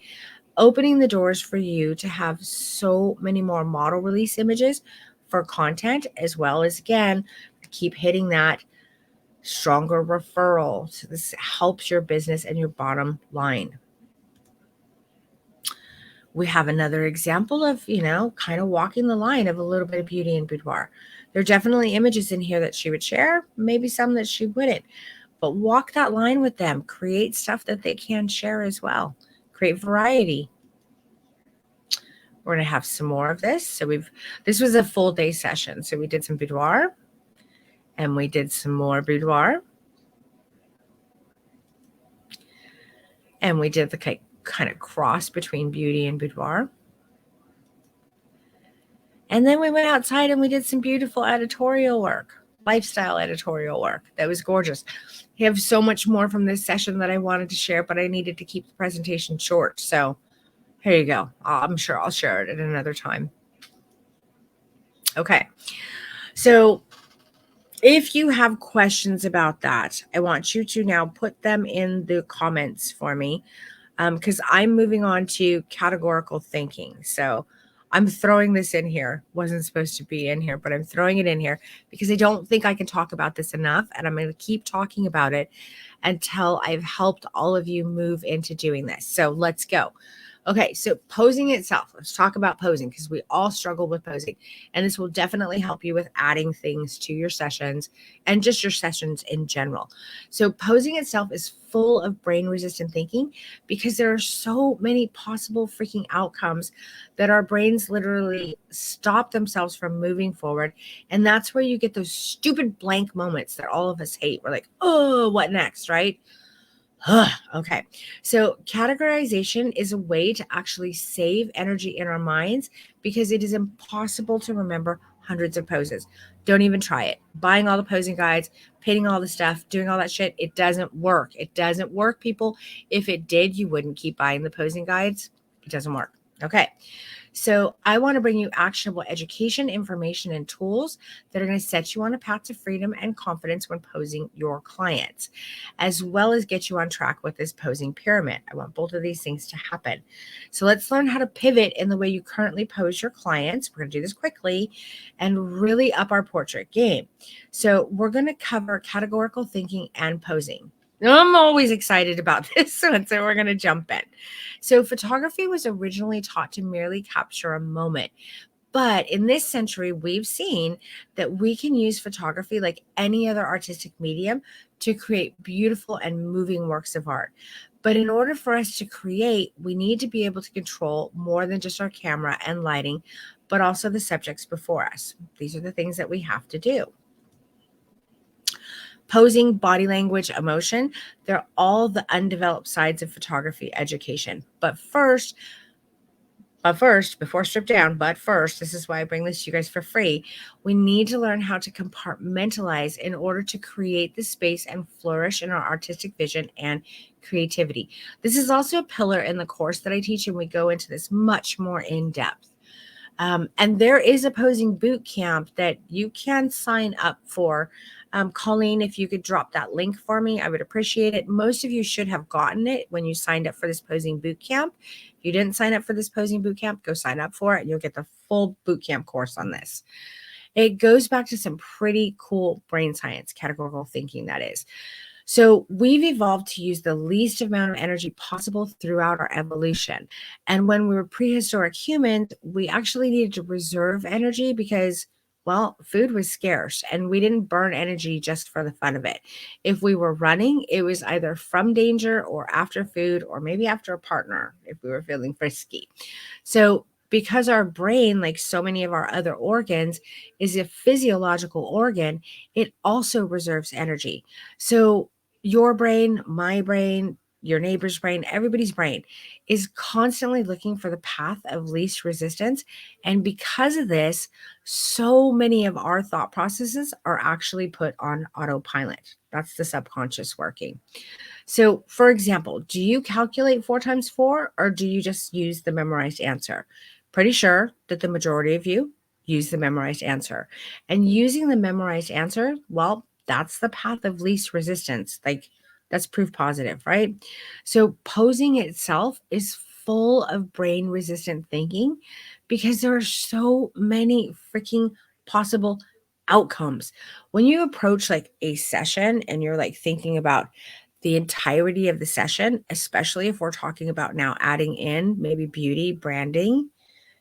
A: opening the doors for you to have so many more model release images for content, as well as, again, keep hitting that stronger referral. So this helps your business and your bottom line. We have another example of, kind of walking the line of a little bit of beauty and boudoir. There are definitely images in here that she would share, maybe some that she wouldn't, but walk that line with them. Create stuff that they can share as well. Create variety. We're going to have some more of this. So this was a full day session. So we did some boudoir and we did some more boudoir. And we did the kind of cross between beauty and boudoir. And then we went outside and we did some beautiful editorial work, lifestyle editorial work. That was gorgeous. I have so much more from this session that I wanted to share, but I needed to keep the presentation short. So here you go. I'm sure I'll share it at another time. Okay. So if you have questions about that, I want you to now put them in the comments for me, because I'm moving on to categorical thinking. So I'm throwing this in here. Wasn't supposed to be in here, but I'm throwing it in here because I don't think I can talk about this enough, and I'm going to keep talking about it until I've helped all of you move into doing this. So let's go. Okay, so posing itself. Let's talk about posing because we all struggle with posing. And this will definitely help you with adding things to your sessions and just your sessions in general. So posing itself is full of brain resistant thinking because there are so many possible freaking outcomes that our brains literally stop themselves from moving forward. And that's where you get those stupid blank moments that all of us hate. We're like, oh, what next, right? Okay, so categorization is a way to actually save energy in our minds because it is impossible to remember hundreds of poses. Don't even try it. Buying all the posing guides, painting all the stuff, doing all that shit, it doesn't work. It doesn't work, people. If it did, you wouldn't keep buying the posing guides. It doesn't work. Okay. So I want to bring you actionable education, information, and tools that are going to set you on a path to freedom and confidence when posing your clients, as well as get you on track with this posing pyramid. I want both of these things to happen. So let's learn how to pivot in the way you currently pose your clients. We're going to do this quickly and really up our portrait game. So we're going to cover categorical thinking and posing. I'm always excited about this one, so we're going to jump in. So photography was originally taught to merely capture a moment. But in this century, we've seen that we can use photography like any other artistic medium to create beautiful and moving works of art. But in order for us to create, we need to be able to control more than just our camera and lighting, but also the subjects before us. These are the things that we have to do. Posing, body language, emotion, they're all the undeveloped sides of photography education. But first, before strip down, this is why I bring this to you guys for free. We need to learn how to compartmentalize in order to create the space and flourish in our artistic vision and creativity. This is also a pillar in the course that I teach, and we go into this much more in depth. And there is a posing boot camp that you can sign up for. Colleen, if you could drop that link for me, I would appreciate it. Most of you should have gotten it when you signed up for this posing boot camp. If you didn't sign up for this posing boot camp, go sign up for it and you'll get the full boot camp course on this. It goes back to some pretty cool brain science, categorical thinking, that is. So we've evolved to use the least amount of energy possible throughout our evolution. And when we were prehistoric humans, we actually needed to reserve energy because, well, food was scarce and we didn't burn energy just for the fun of it. If we were running, it was either from danger or after food or maybe after a partner if we were feeling frisky. So because our brain, like so many of our other organs, is a physiological organ, it also reserves energy. So your brain, my brain, your neighbor's brain, everybody's brain is constantly looking for the path of least resistance. And because of this, so many of our thought processes are actually put on autopilot. That's the subconscious working. So, for example, do you calculate 4 times 4 or do you just use the memorized answer? Pretty sure that the majority of you use the memorized answer. And using the memorized answer, well, that's the path of least resistance. Like, that's proof positive, right? So, posing itself is full of brain resistant thinking because there are so many freaking possible outcomes. When you approach like a session and you're like thinking about the entirety of the session, especially if we're talking about now adding in maybe beauty, branding,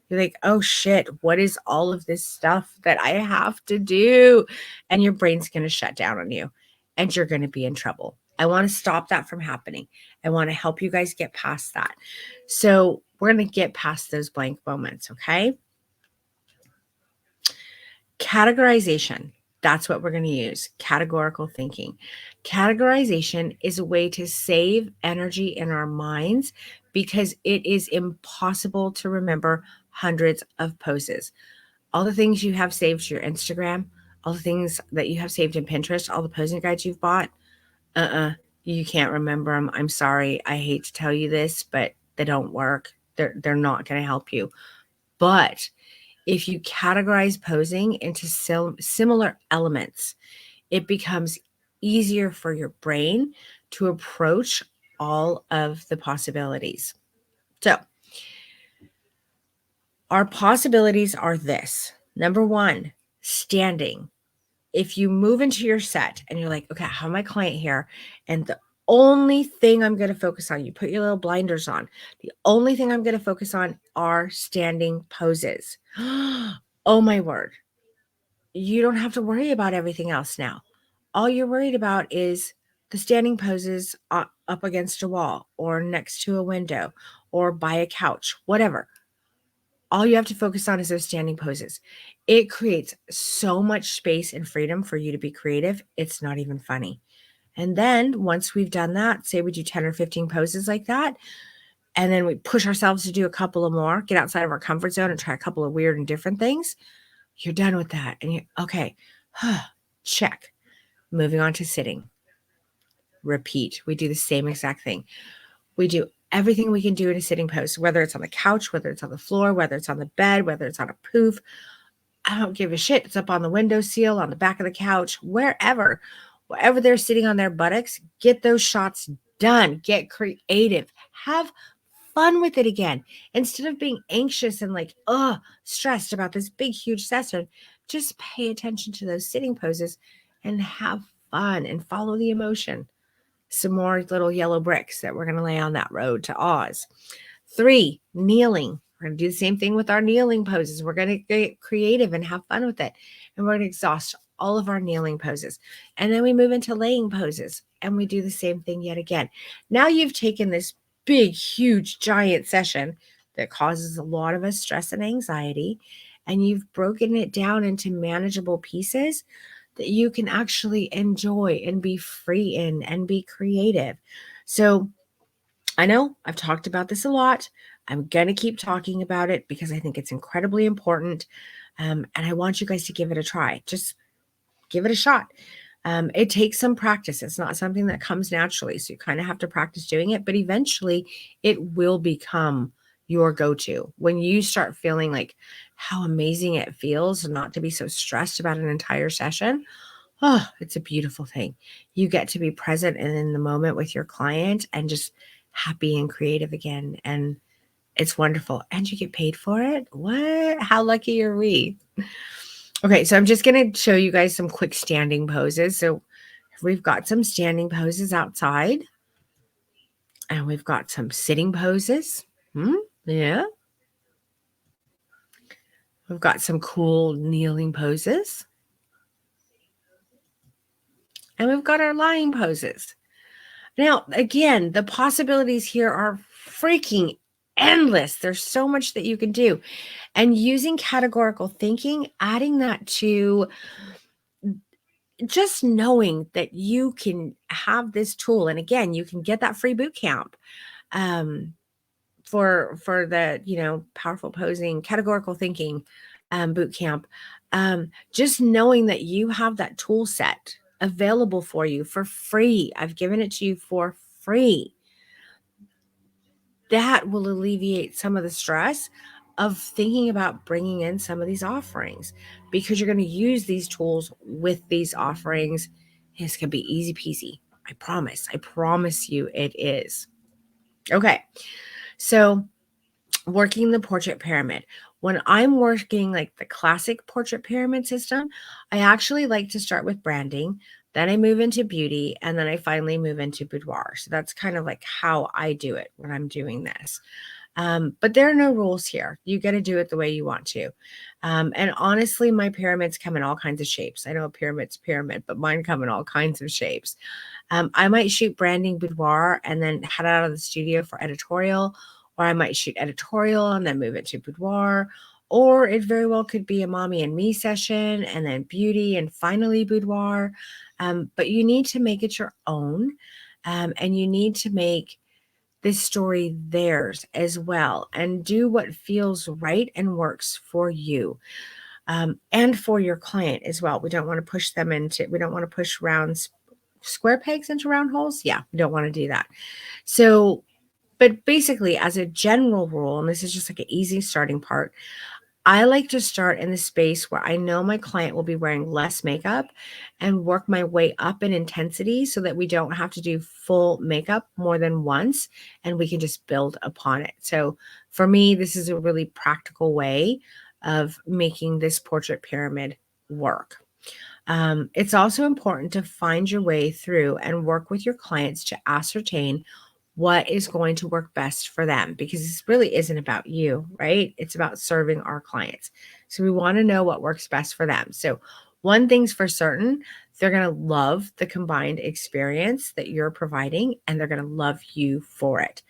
A: you're like, oh shit, what is all of this stuff that I have to do? And your brain's going to shut down on you and you're going to be in trouble. I want to stop that from happening. I want to help you guys get past that. So we're going to get past those blank moments, okay? Categorization. That's what we're going to use. Categorical thinking. Categorization is a way to save energy in our minds because it is impossible to remember hundreds of poses. All the things you have saved to your Instagram, all the things that you have saved in Pinterest, all the posing guides you've bought, you can't remember them. I'm sorry. I hate to tell you this, but they don't work. They're not going to help you. But if you categorize posing into similar elements, it becomes easier for your brain to approach all of the possibilities. So, our possibilities are this. Number one, standing. If you move into your set and you're like, okay, I have my client here, and the only thing I'm going to focus on, you put your little blinders on, the only thing I'm going to focus on are standing poses. Oh my word. You don't have to worry about everything else now. All you're worried about is the standing poses up against a wall or next to a window or by a couch, whatever. All you have to focus on is those standing poses. It creates so much space and freedom for you to be creative. It's not even funny. And then once we've done that, say we do 10 or 15 poses like that, and then we push ourselves to do a couple of more, get outside of our comfort zone and try a couple of weird and different things. You're done with that. And you're okay. Check. Moving on to sitting. Repeat. We do the same exact thing. We do everything we can do in a sitting pose, whether it's on the couch, whether it's on the floor, whether it's on the bed, whether it's on a poof. I don't give a shit. It's up on the windowsill, on the back of the couch, wherever they're sitting on their buttocks, get those shots done. Get creative. Have fun with it again. Instead of being anxious and like, stressed about this big, huge session, just pay attention to those sitting poses and have fun and follow the emotion. Some more little yellow bricks that we're going to lay on that road to Oz. 3, kneeling. We're going to do the same thing with our kneeling poses. We're going to get creative and have fun with it. And we're going to exhaust all of our kneeling poses. And then we move into laying poses and we do the same thing yet again. Now you've taken this big, huge, giant session that causes a lot of us stress and anxiety, and you've broken it down into manageable pieces that you can actually enjoy and be free in and be creative. So I know I've talked about this a lot. I'm going to keep talking about it because I think it's incredibly important. And I want you guys to give it a try. Just give it a shot. It takes some practice. It's not something that comes naturally. So you kind of have to practice doing it, but eventually it will become your go-to. When you start feeling like how amazing it feels not to be so stressed about an entire session, it's a beautiful thing. You get to be present and in the moment with your client and just happy and creative again. And it's wonderful. And you get paid for it. What? How lucky are we? Okay, so I'm just going to show you guys some quick standing poses. So we've got some standing poses outside, and we've got some sitting poses. Yeah. We've got some cool kneeling poses. And we've got our lying poses. Now, again, the possibilities here are freaking endless. There's so much that you can do. And using categorical thinking, adding that to just knowing that you can have this tool. And again, you can get that free boot camp for the, powerful posing, categorical thinking boot camp. Just knowing that you have that tool set available for you for free. I've given it to you for free. That will alleviate some of the stress of thinking about bringing in some of these offerings, because you're going to use these tools with these offerings. It's going to be easy peasy. I promise. I promise you it is. Okay. So, working the portrait pyramid. When I'm working like the classic portrait pyramid system, I actually like to start with branding, then I move into beauty, and then I finally move into boudoir. So that's kind of like how I do it when I'm doing this. But there are no rules here. You get to do it the way you want to. And honestly, my pyramids come in all kinds of shapes. I know a pyramid's pyramid, but mine come in all kinds of shapes. I might shoot branding boudoir and then head out of the studio for editorial, or I might shoot editorial and then move it to boudoir, or it very well could be a mommy and me session and then beauty and finally boudoir. But you need to make it your own, and you need to make this story theirs as well, and do what feels right and works for you, and for your client as well. We don't want to push round square pegs into round holes. Yeah, we don't want to do that. So, but basically, as a general rule, and this is just like an easy starting part, I like to start in the space where I know my client will be wearing less makeup and work my way up in intensity so that we don't have to do full makeup more than once, and we can just build upon it. So for me, this is a really practical way of making this portrait pyramid work. It's also important to find your way through and work with your clients to ascertain what is going to work best for them, because this really isn't about you, right? It's about serving our clients. So we want to know what works best for them. So one thing's for certain, they're going to love the combined experience that you're providing, and they're going to love you for it.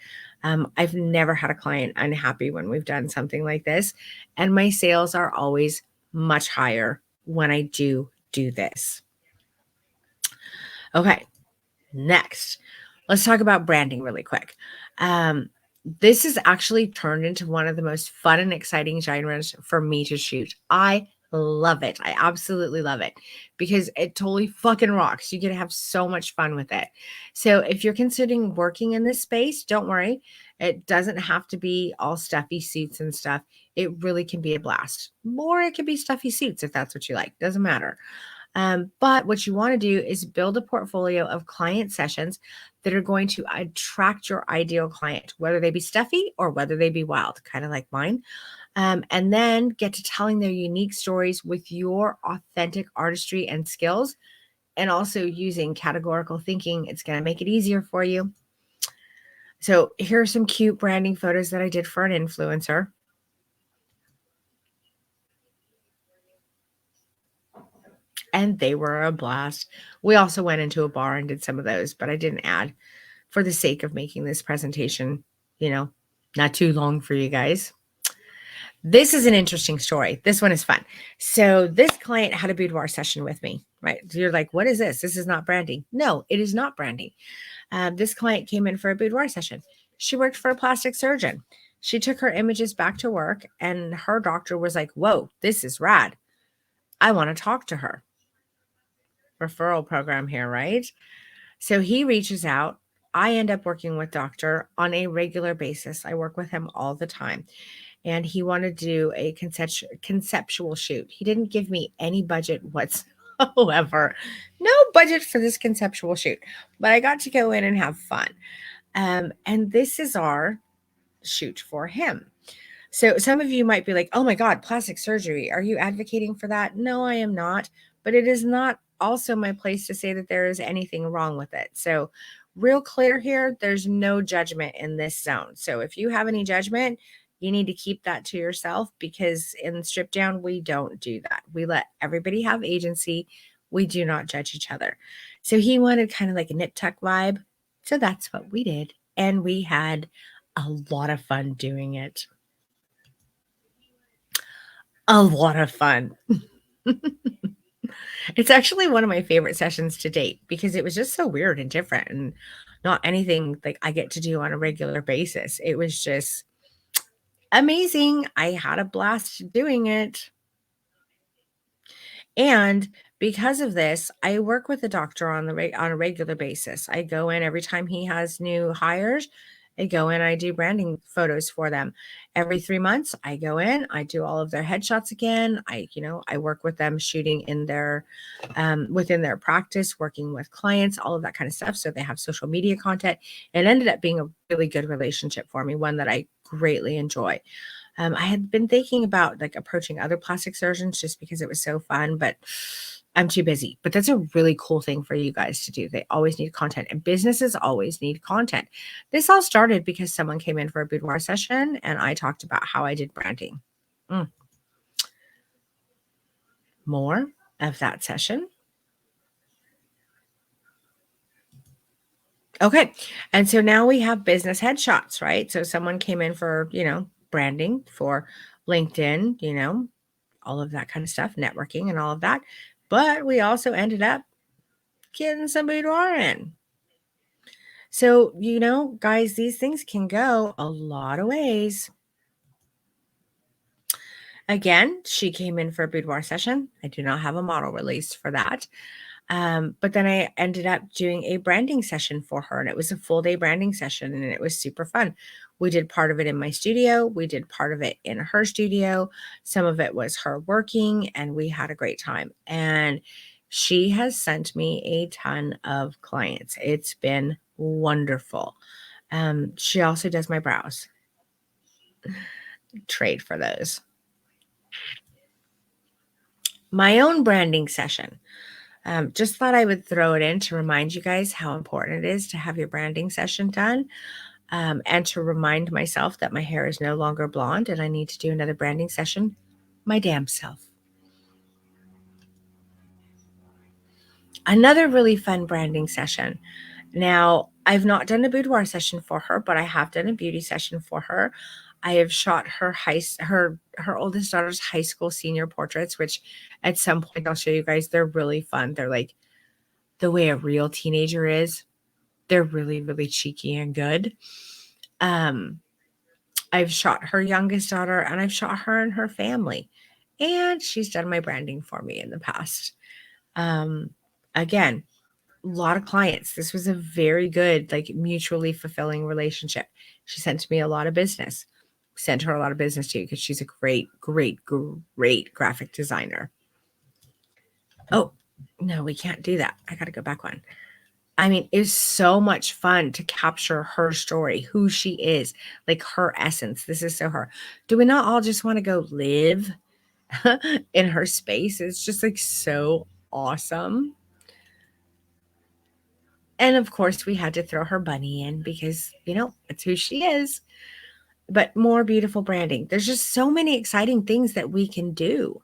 A: I've never had a client unhappy when we've done something like this, and my sales are always much higher when I do this. Okay, next, let's talk about branding really quick. This has actually turned into one of the most fun and exciting genres for me to shoot. I love it. I absolutely love it because it totally fucking rocks. You get to have so much fun with it. So if you're considering working in this space, don't worry. It doesn't have to be all stuffy suits and stuff. It really can be a blast. Or it can be stuffy suits if that's what you like. Doesn't matter. But what you want to do is build a portfolio of client sessions that are going to attract your ideal client, whether they be stuffy or whether they be wild, kind of like mine. And then get to telling their unique stories with your authentic artistry and skills, and also using categorical thinking. It's going to make it easier for you. So here are some cute branding photos that I did for an influencer. And they were a blast. We also went into a bar and did some of those, but I didn't add for the sake of making this presentation, not too long for you guys. This is an interesting story. This one is fun. So this client had a boudoir session with me, right? So you're like, what is this? This is not branding. No, it is not branding. This client came in for a boudoir session. She worked for a plastic surgeon. She took her images back to work, and her doctor was like, whoa, this is rad. I want to talk to her. Referral program here, right? So he reaches out. I end up working with doctor on a regular basis. I work with him all the time. And he wanted to do a conceptual shoot. He didn't give me any budget whatsoever. No budget for this conceptual shoot. But I got to go in and have fun. And this is our shoot for him. So some of you might be like, oh my God, plastic surgery. Are you advocating for that? No, I am not. But it is not also my place to say that there is anything wrong with it. So, real clear here, there's no judgment in this zone. So, if you have any judgment, you need to keep that to yourself, because in Strip Down, we don't do that. We let everybody have agency. We do not judge each other. So, he wanted kind of like a nip tuck vibe. So, that's what we did. And we had a lot of fun doing it. A lot of fun. It's actually one of my favorite sessions to date, because it was just so weird and different and not anything like I get to do on a regular basis. It was just amazing. I had a blast doing it. And because of this, I work with the doctor on on a regular basis. I go in every time he has new hires. I go in, I do branding photos for them. Every 3 months, I go in, I do all of their headshots again. I work with them shooting in their within their practice, working with clients, all of that kind of stuff. So they have social media content. It ended up being a really good relationship for me, one that I greatly enjoy. I had been thinking about like approaching other plastic surgeons just because it was so fun, but I'm too busy. But that's a really cool thing for you guys to do. They always need content, and businesses always need content. This all started because someone came in for a boudoir session and I talked about how I did branding. Mm. More of that session. Okay. And so now we have business headshots, right? So someone came in for, branding for LinkedIn, all of that kind of stuff, networking and all of that. But we also ended up getting some boudoir in. So, guys, these things can go a lot of ways. Again, she came in for a boudoir session. I do not have a model released for that. But then I ended up doing a branding session for her, and it was a full day branding session, and it was super fun. We did part of it in my studio. We did part of it in her studio. Some of it was her working, and we had a great time. And she has sent me a ton of clients. It's been wonderful. She also does my brows. Trade for those. My own branding session. Just thought I would throw it in to remind you guys how important it is to have your branding session done, and to remind myself that my hair is no longer blonde and I need to do another branding session my damn self. Another really fun branding session. Now, I've not done a boudoir session for her, but I have done a beauty session for her. I have shot her oldest daughter's high school senior portraits, which at some point I'll show you guys. They're really fun. They're like the way a real teenager is. They're really, really cheeky and good. I've shot her youngest daughter, and I've shot her and her family. And she's done my branding for me in the past. Again, a lot of clients. This was a very good, like mutually fulfilling relationship. She sent me a lot of business. Sent her a lot of business too, because she's a great, great, great graphic designer. Oh, no, we can't do that. I got to go back one. I mean, it's so much fun to capture her story, who she is, like her essence. This is so her. Do we not all just want to go live in her space? It's just like so awesome. And of course, we had to throw her bunny in because, it's who she is. But more beautiful branding. There's just so many exciting things that we can do.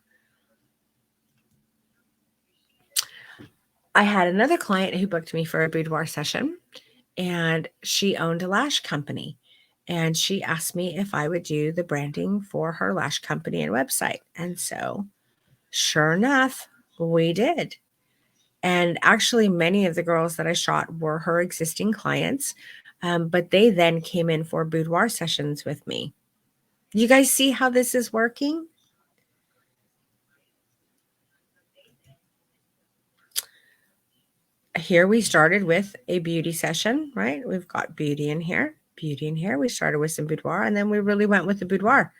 A: I had another client who booked me for a boudoir session, and she owned a lash company. And she asked me if I would do the branding for her lash company and website. And so, sure enough, we did. And actually, many of the girls that I shot were her existing clients, but they then came in for boudoir sessions with me. You guys see how this is working? Here we started with a beauty session, right? We've got beauty in here, beauty in here. We started with some boudoir, and then we really went with the boudoir.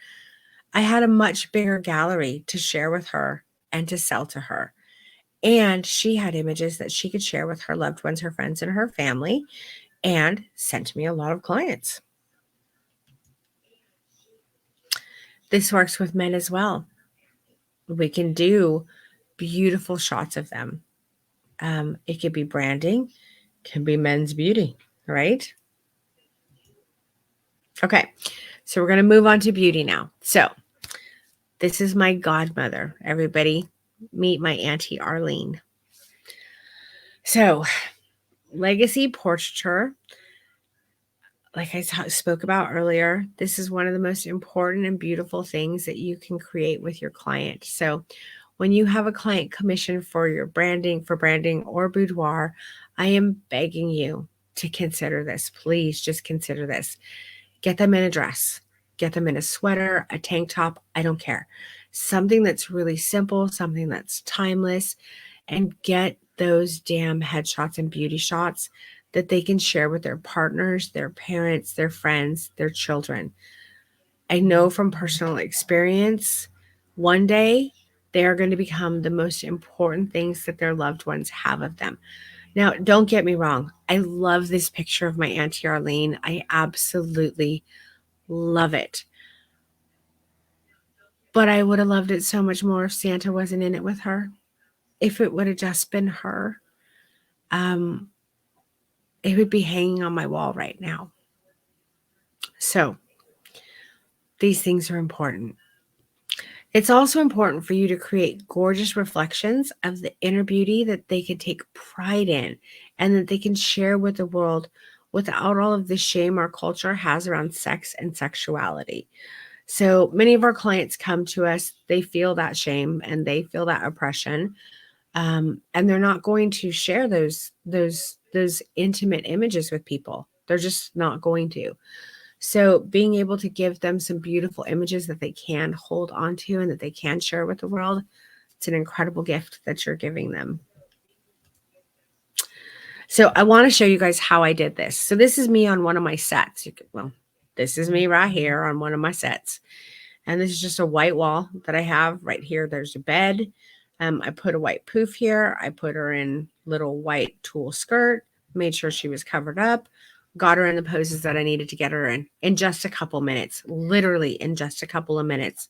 A: I had a much bigger gallery to share with her and to sell to her. And she had images that she could share with her loved ones, her friends, and her family, and sent me a lot of clients. This works with men as well. We can do beautiful shots of them. It could be branding, can be men's beauty, right? Okay, so we're going to move on to beauty now. So this is my godmother. Everybody meet my Auntie Arlene. So legacy portraiture, like I spoke about earlier, this is one of the most important and beautiful things that you can create with your client. So when you have a client commission for your branding or boudoir, I am begging you to consider this. Please just consider this. Get them in a dress, get them in a sweater, a tank top, I don't care. Something that's really simple, something that's timeless, and get those damn headshots and beauty shots that they can share with their partners, their parents, their friends, their children. I know from personal experience, one day they are going to become the most important things that their loved ones have of them. Now, don't get me wrong. I love this picture of my Auntie Arlene. I absolutely love it. But I would have loved it so much more if Santa wasn't in it with her. If it would have just been her, um, it would be hanging on my wall right now. So these things are important. It's also important for you to create gorgeous reflections of the inner beauty that they can take pride in and that they can share with the world without all of the shame our culture has around sex and sexuality. So many of our clients come to us, they feel that shame and they feel that oppression. And they're not going to share those intimate images with people. They're just not going to. So being able to give them some beautiful images that they can hold onto and that they can share with the world, it's an incredible gift that you're giving them. So I want to show you guys how I did this. So this is me on one of my sets. This is me right here on one of my sets. And this is just a white wall that I have right here. There's a bed. I put a white poof here. I put her in little white tulle skirt, made sure she was covered up, got her in the poses that I needed to get her in just a couple minutes, literally in just a couple of minutes.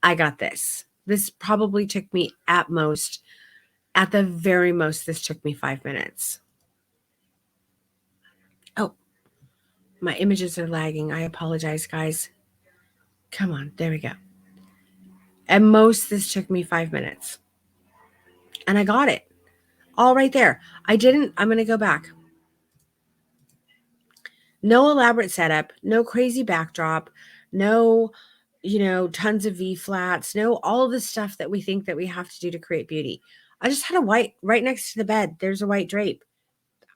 A: I got this. This probably took me at the very most, this took me 5 minutes. Oh, my images are lagging. I apologize, guys. Come on, there we go. At most, this took me 5 minutes. And I got it. All right there. I'm going to go back. No elaborate setup, no crazy backdrop, no, tons of V flats, no, all of the stuff that we think that we have to do to create beauty. I just had a white right next to the bed. There's a white drape.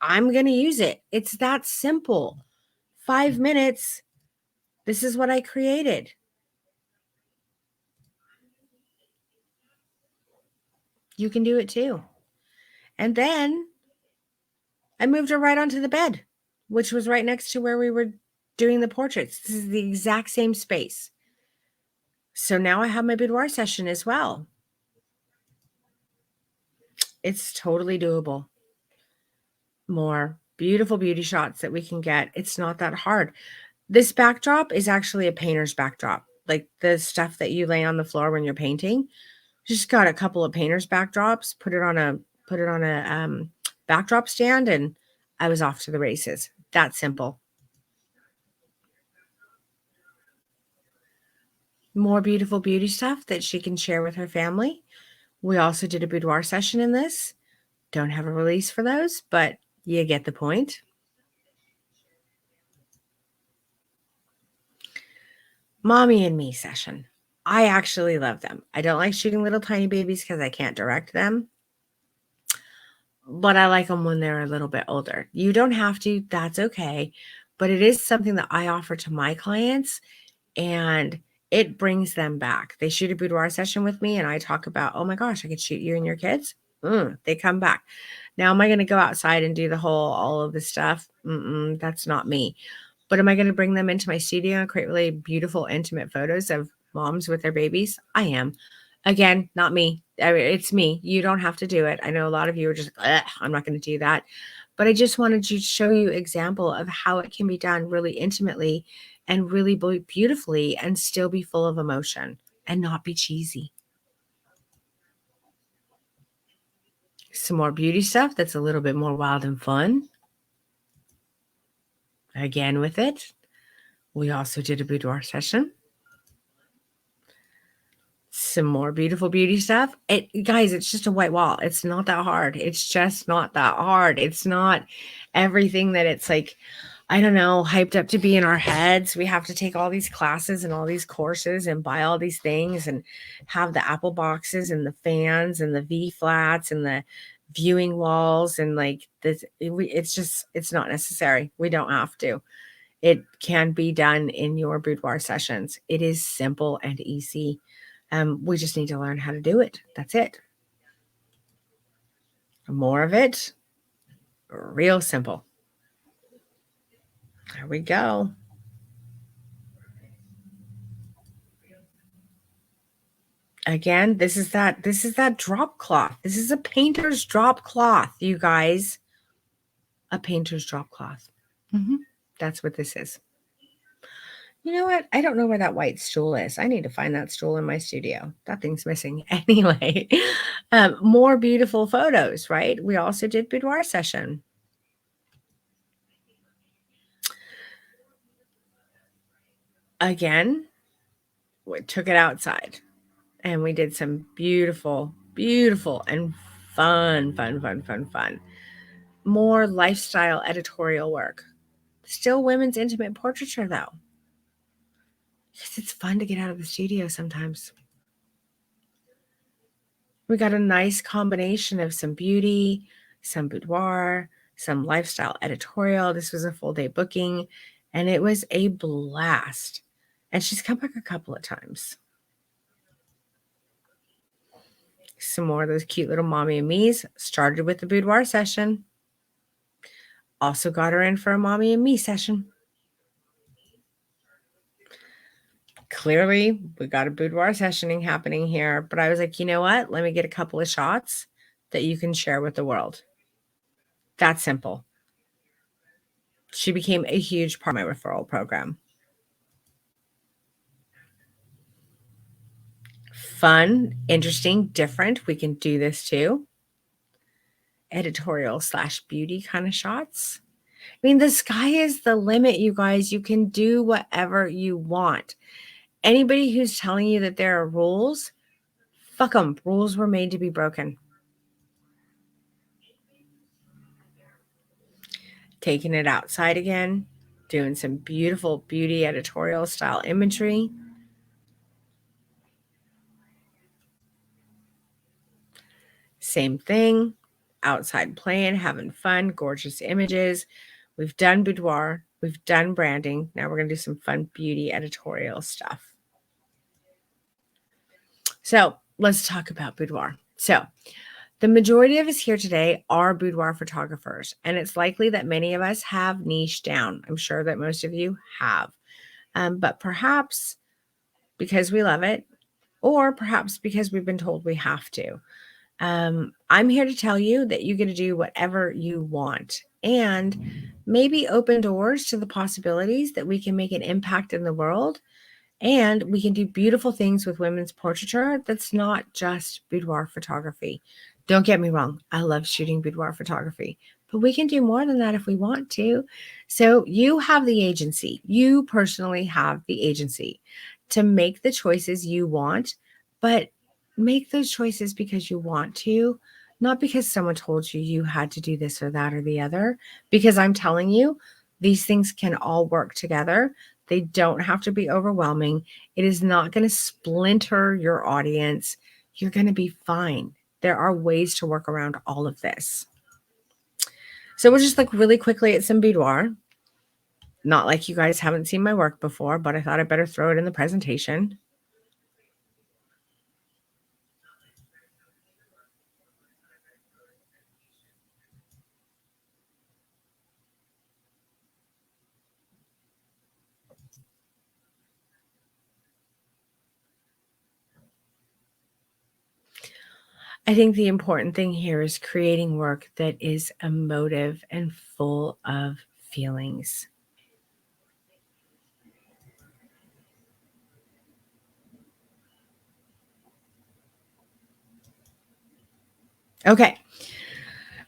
A: I'm going to use it. It's that simple. 5 minutes. This is what I created. You can do it too. And then I moved her right onto the bed, which was right next to where we were doing the portraits. This is the exact same space. So now I have my boudoir session as well. It's totally doable. More beautiful beauty shots that we can get. It's not that hard. This backdrop is actually a painter's backdrop. Like the stuff that you lay on the floor when you're painting. Just got a couple of painter's backdrops, put it on a backdrop stand, and I was off to the races. That simple. More beautiful beauty stuff that she can share with her family. We also did a boudoir session in this. Don't have a release for those, but you get the point. Mommy and me session. I actually love them. I don't like shooting little tiny babies because I can't direct them. But I like them when they're a little bit older. You don't have to, that's okay. But it is something that I offer to my clients and it brings them back. They shoot a boudoir session with me and I talk about, oh my gosh, I could shoot you and your kids. They come back. Now, am I going to go outside and do all of this stuff? That's not me. But am I going to bring them into my studio and create really beautiful, intimate photos of moms with their babies? I am. Again, not me. It's me. You don't have to do it. I know a lot of you are just, I'm not going to do that. But I just wanted to show you an example of how it can be done really intimately and really beautifully and still be full of emotion and not be cheesy. Some more beauty stuff that's a little bit more wild and fun. Again with it, we also did a boudoir session. Some more beautiful beauty stuff. Guys, it's just a white wall. It's not that hard. It's just not that hard. It's not everything that it's like, I don't know, hyped up to be in our heads. We have to take all these classes and all these courses and buy all these things and have the Apple boxes and the fans and the V flats and the viewing walls and like this. It's not necessary. We don't have to. It can be done in your boudoir sessions. It is simple and easy. We just need to learn how to do it. That's it. More of it, real simple. There we go. Again, this is that drop cloth. This is a painter's drop cloth, you guys. A painter's drop cloth. That's what this is. You know what? I don't know where that white stool is. I need to find that stool in my studio. That thing's missing. Anyway, more beautiful photos, right? We also did boudoir session. Again, we took it outside and we did some beautiful, beautiful and fun. More lifestyle editorial work. Still women's intimate portraiture though. Because it's fun to get out of the studio sometimes. We got a nice combination of some beauty, some boudoir, some lifestyle editorial. This was a full day booking and it was a blast. And she's come back a couple of times. Some more of those cute little mommy and me's. Started with the boudoir session. Also got her in for a mommy and me session. Clearly, we got a boudoir sessioning happening here, but I was like, you know what? Let me get a couple of shots that you can share with the world. That's simple. She became a huge part of my referral program. Fun, interesting, different. We can do this too. Editorial / beauty kind of shots. I mean, the sky is the limit, you guys. You can do whatever you want. Anybody who's telling you that there are rules, fuck them. Rules were made to be broken. Taking it outside again, doing some beautiful beauty editorial style imagery. Same thing, outside playing, having fun, gorgeous images. We've done boudoir, we've done branding. Now we're going to do some fun beauty editorial stuff. So let's talk about boudoir. So the majority of us here today are boudoir photographers, and it's likely that many of us have niche down. I'm sure that most of you have, but perhaps because we love it, or perhaps because we've been told we have to. I'm here to tell you that you get to do whatever you want and maybe open doors to the possibilities that we can make an impact in the world. And we can do beautiful things with women's portraiture that's not just boudoir photography. Don't get me wrong. I love shooting boudoir photography, but we can do more than that if we want to. So you have the agency. You personally have the agency to make the choices you want, but make those choices because you want to, not because someone told you you had to do this or that or the other. Because I'm telling you, these things can all work together. They don't have to be overwhelming. It is not going to splinter your audience. You're going to be fine. There are ways to work around all of this. So we'll just look really quickly at some boudoir. Not like you guys haven't seen my work before, but I thought I'd better throw it in the presentation. I think the important thing here is creating work that is emotive and full of feelings. Okay.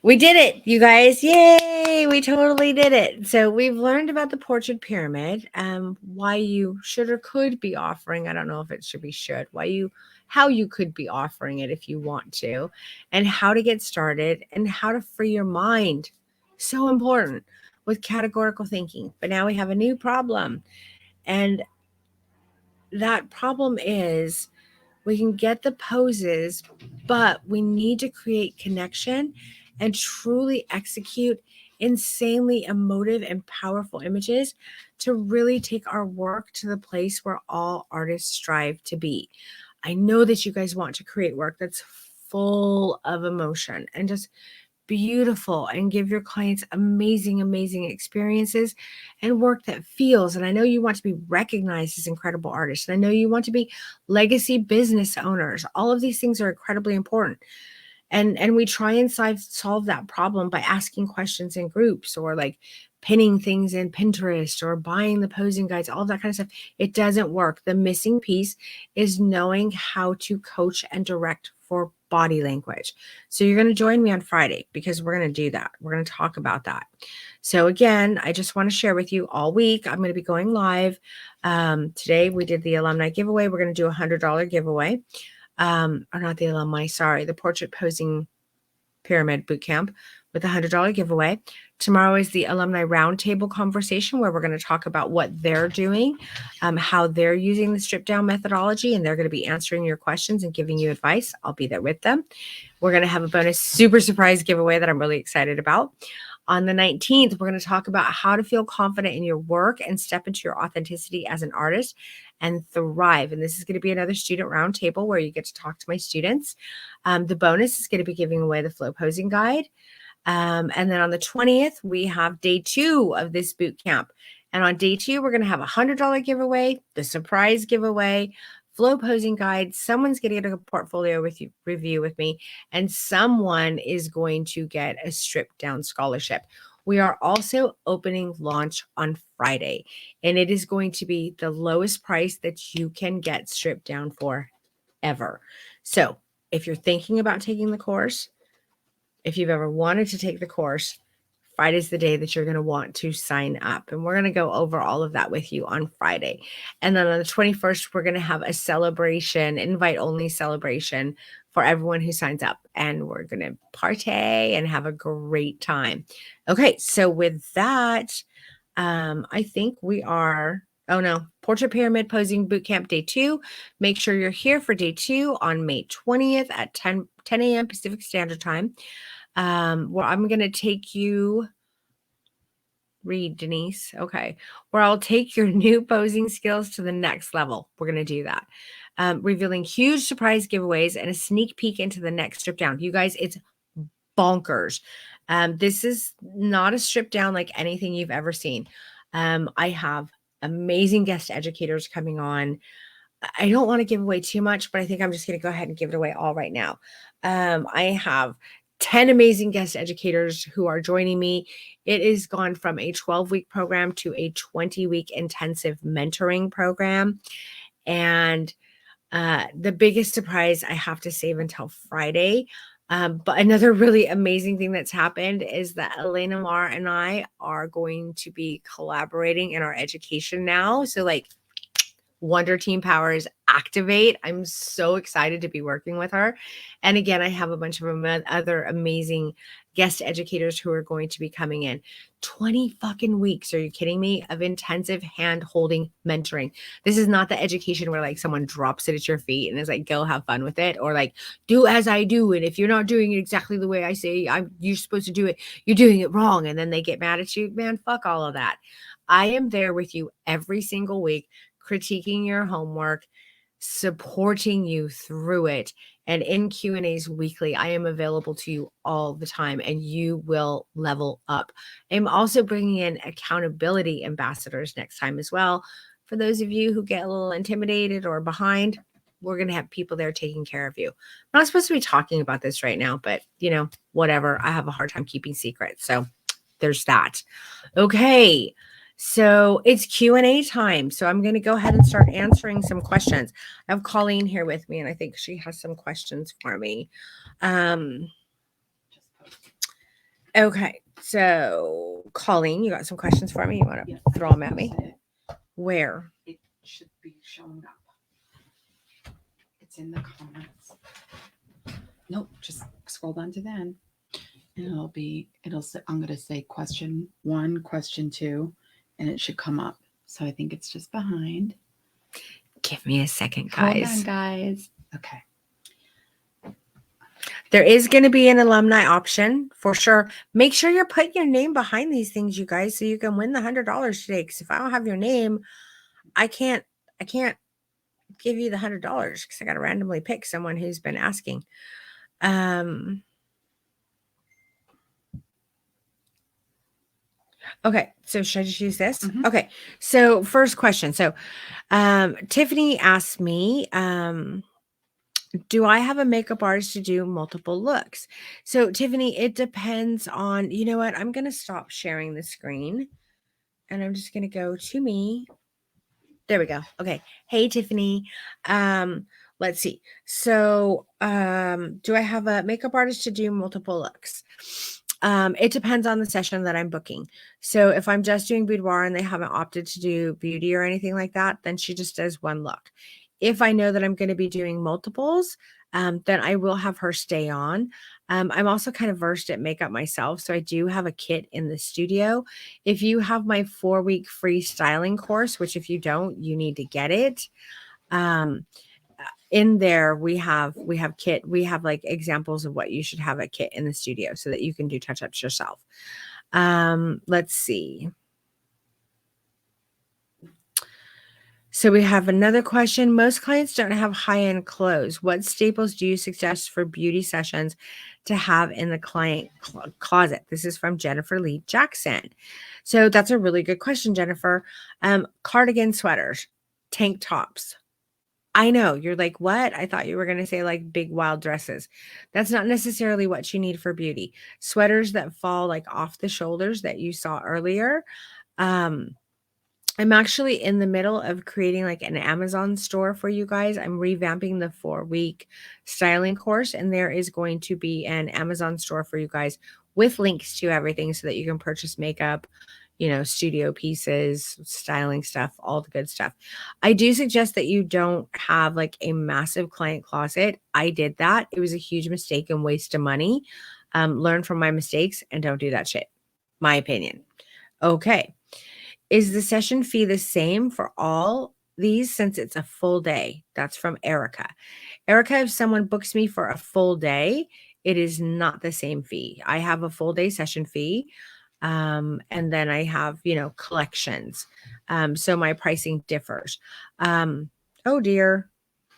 A: We did it, you guys. Yay. We totally did it. So we've learned about the portrait pyramid, why you should or could be offering. I don't know if it should be should, how you could be offering it if you want to, and how to get started and how to free your mind. So important with categorical thinking. But now we have a new problem. And that problem is we can get the poses, but we need to create connection and truly execute insanely emotive and powerful images to really take our work to the place where all artists strive to be. I know that you guys want to create work that's full of emotion and just beautiful and give your clients amazing, amazing experiences and work that feels. And I know you want to be recognized as incredible artists. And I know you want to be legacy business owners. All of these things are incredibly important. And we try and solve that problem by asking questions in groups or like pinning things in Pinterest or buying the posing guides, all of that kind of stuff. It doesn't work. The missing piece is knowing how to coach and direct for body language. So you're going to join me on Friday because we're going to do that. We're going to talk about that. So again, I just want to share with you all week. I'm going to be going live. Today we did the alumni giveaway. We're going to do $100 giveaway. Or not the alumni, sorry, the portrait posing pyramid bootcamp with a $100 giveaway. Tomorrow is the alumni roundtable conversation where we're going to talk about what they're doing, how they're using the strip down methodology, and they're going to be answering your questions and giving you advice. I'll be there with them. We're going to have a bonus super surprise giveaway that I'm really excited about. On the 19th, we're going to talk about how to feel confident in your work and step into your authenticity as an artist and thrive. And this is going to be another student roundtable where you get to talk to my students. The bonus is going to be giving away the flow posing guide. And then on the 20th, we have day 2 of this boot camp. And on day 2, we're going to have a $100 giveaway, the surprise giveaway, flow posing guide. Someone's going to get a portfolio review with me, and someone is going to get a stripped down scholarship. We are also opening launch on Friday, and it is going to be the lowest price that you can get stripped down for ever. So if you're thinking about taking the course, if you've ever wanted to take the course, Friday's the day that you're going to want to sign up. And we're going to go over all of that with you on Friday. And then on the 21st, we're going to have a celebration, invite only celebration for everyone who signs up. And we're going to party and have a great time. Okay, so with that, I think we are, Portrait Pyramid Posing Bootcamp Day 2. Make sure you're here for Day 2 on May 20th at 10 a.m. Pacific Standard Time. Well, I'm going to take you, read Denise. Okay. Where I'll take your new posing skills to the next level. We're going to do that. Revealing huge surprise giveaways and a sneak peek into the next strip down. You guys, it's bonkers. This is not a strip down like anything you've ever seen. I have amazing guest educators coming on. I don't want to give away too much, but I think I'm just going to go ahead and give it away all right now. I have 10 amazing guest educators who are joining me. It is gone from a 12-week program to a 20-week intensive mentoring program. And the biggest surprise I have to save until Friday. But another really amazing thing that's happened is that Elena Mar and I are going to be collaborating in our education now. So like, Wonder Team Powers activate. I'm so excited to be working with her. And again, I have a bunch of other amazing guest educators who are going to be coming in. 20 fucking weeks, are you kidding me, of intensive hand-holding mentoring. This is not the education where like someone drops it at your feet and is like, go have fun with it, or like, do as I do, and if you're not doing it exactly the way I say you're supposed to do it, you're doing it wrong, and then they get mad at you. Man, fuck all of that. I am there with you every single week, critiquing your homework, supporting you through it. And in Q&As weekly, I am available to you all the time, and you will level up. I'm also bringing in accountability ambassadors next time as well. For those of you who get a little intimidated or behind, we're going to have people there taking care of you. I'm not supposed to be talking about this right now, but whatever. I have a hard time keeping secrets. So there's that. Okay. So it's Q&A time. So I'm going to go ahead and start answering some questions. I have Colleen here with me, and I think she has some questions for me. Okay. So, Colleen, you got some questions for me? You want to throw them at me? Where?
B: It should be showing up. It's in the comments. Nope, just scroll down to then. And it'll say, I'm going to say question 1, question 2, and it should come up. So I think it's just behind.
A: Give me a second, guys.
B: Hold on, guys. Okay.
A: There is going to be an alumni option for sure. Make sure you're putting your name behind these things, you guys, so you can win the $100 today. Because if I don't have your name, I can't give you the $100 because I got to randomly pick someone who's been asking. Okay, so should I just use this?
B: Mm-hmm.
A: Okay, so first question. So Tiffany asked me, do I have a makeup artist to do multiple looks? So Tiffany, it depends on, you know what? I'm going to stop sharing the screen and I'm just going to go to me. There we go. Okay. Hey, Tiffany. Let's see. So, do I have a makeup artist to do multiple looks? It depends on the session that I'm booking. So if I'm just doing boudoir and they haven't opted to do beauty or anything like that, then she just does one look. If I know that I'm going to be doing multiples, then I will have her stay on. I'm also kind of versed at makeup myself. So I do have a kit in the studio. If you have my 4-week free styling course, which if you don't, you need to get it. In there we have kit, we have like examples of what you should have a kit in the studio so that you can do touch-ups yourself. Let's see. So we have another question. Most clients don't have high-end clothes. What staples do you suggest for beauty sessions to have in the client closet? This is from Jennifer Lee Jackson. So that's a really good question, Jennifer. Cardigan sweaters, tank tops. I know you're like, what? I thought you were going to say like big wild dresses. That's not necessarily what you need for beauty. Sweaters that fall like off the shoulders that you saw earlier. I'm actually in the middle of creating like an Amazon store for you guys. I'm revamping the 4-week styling course, and there is going to be an Amazon store for you guys with links to everything so that you can purchase makeup, studio pieces, styling stuff, all the good stuff. I do suggest that you don't have like a massive client closet. I did that. It was a huge mistake and waste of money. Learn from my mistakes and don't do that shit. My opinion. Okay. Is the session fee the same for all these since it's a full day? That's from Erica. Erica, if someone books me for a full day, it is not the same fee. I have a full day session fee. And then I have, collections. So my pricing differs. Oh dear.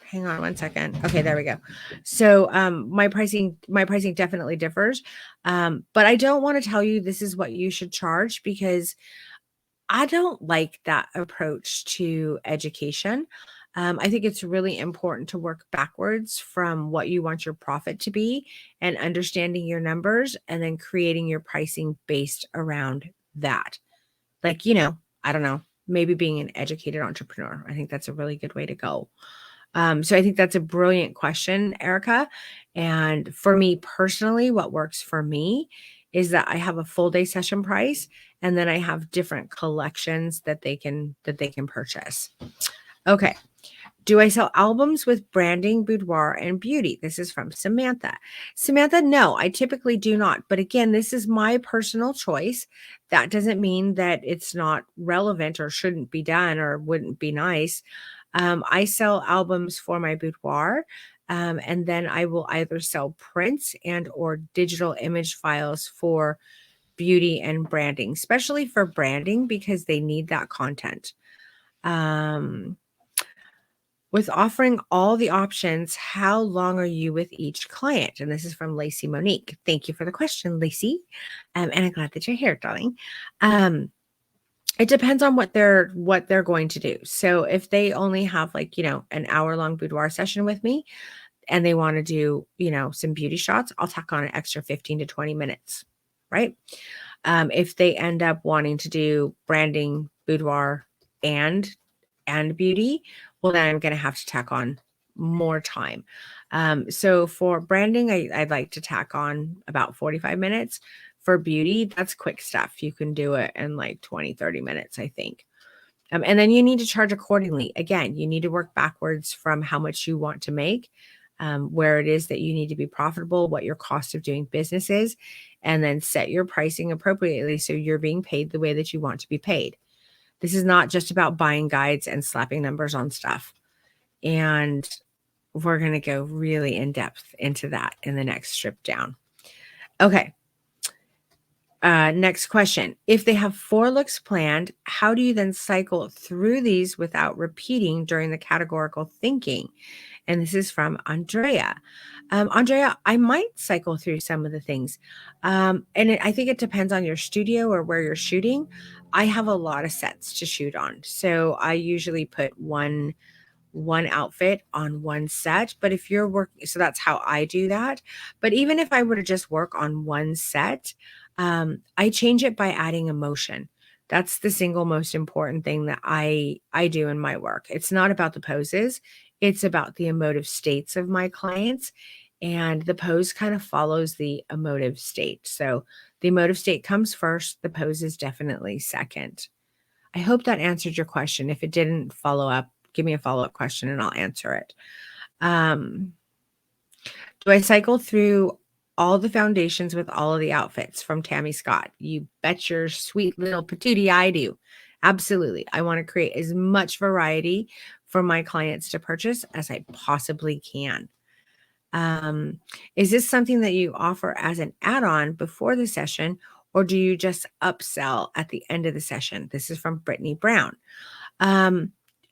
A: Hang on one second. Okay, there we go. So my pricing definitely differs. But I don't want to tell you this is what you should charge because I don't like that approach to education. I think it's really important to work backwards from what you want your profit to be and understanding your numbers and then creating your pricing based around that. Like, I don't know, maybe being an educated entrepreneur. I think that's a really good way to go. So I think that's a brilliant question, Erica. And for me personally, what works for me is that I have a full day session price and then I have different collections that they can purchase. Okay. Do I sell albums with branding, boudoir, and beauty? This is from Samantha. Samantha, no, I typically do not. But again, this is my personal choice. That doesn't mean that it's not relevant or shouldn't be done or wouldn't be nice. I sell albums for my boudoir. And then I will either sell prints and or digital image files for beauty and branding, especially for branding because they need that content. With offering all the options, how long are you with each client? And this is from Lacey Monique. Thank you for the question, Lacey. And I'm glad that you're here, darling. It depends on what they're going to do. So if they only have like, an hour-long boudoir session with me and they want to do, some beauty shots, I'll tack on an extra 15 to 20 minutes, right? If they end up wanting to do branding, boudoir, and beauty, well, then I'm going to have to tack on more time. So for branding, I'd like to tack on about 45 minutes. for beauty, that's quick stuff. You can do it in like 20, 30 minutes, I think. And then you need to charge accordingly. Again, you need to work backwards from how much you want to make, where it is that you need to be profitable, what your cost of doing business is, and then set your pricing appropriately so you're being paid the way that you want to be paid. This is not just about buying guides and slapping numbers on stuff. And we're going to go really in depth into that in the next strip down. Okay. Next question. If they have 4 looks planned, how do you then cycle through these without repeating during the categorical thinking? And this is from Andrea. Andrea, I might cycle through some of the things. I think it depends on your studio or where you're shooting. I have a lot of sets to shoot on. So I usually put one outfit on one set. But if you're working, so that's how I do that. But even if I were to just work on one set, I change it by adding emotion. That's the single most important thing that I do in my work. It's not about the poses. It's about the emotive states of my clients. And the pose kind of follows the emotive state. So the emotive state comes first. The pose is definitely second. I hope that answered your question. If it didn't, follow up, give me a follow-up question and I'll answer it. Do I cycle through all the foundations with all of the outfits? From Tammy Scott. You bet your sweet little patootie I do. Absolutely. I want to create as much variety for my clients to purchase as I possibly can. Is this something that you offer as an add-on before the session, or do you just upsell at the end of the session? This is from Brittany Brown.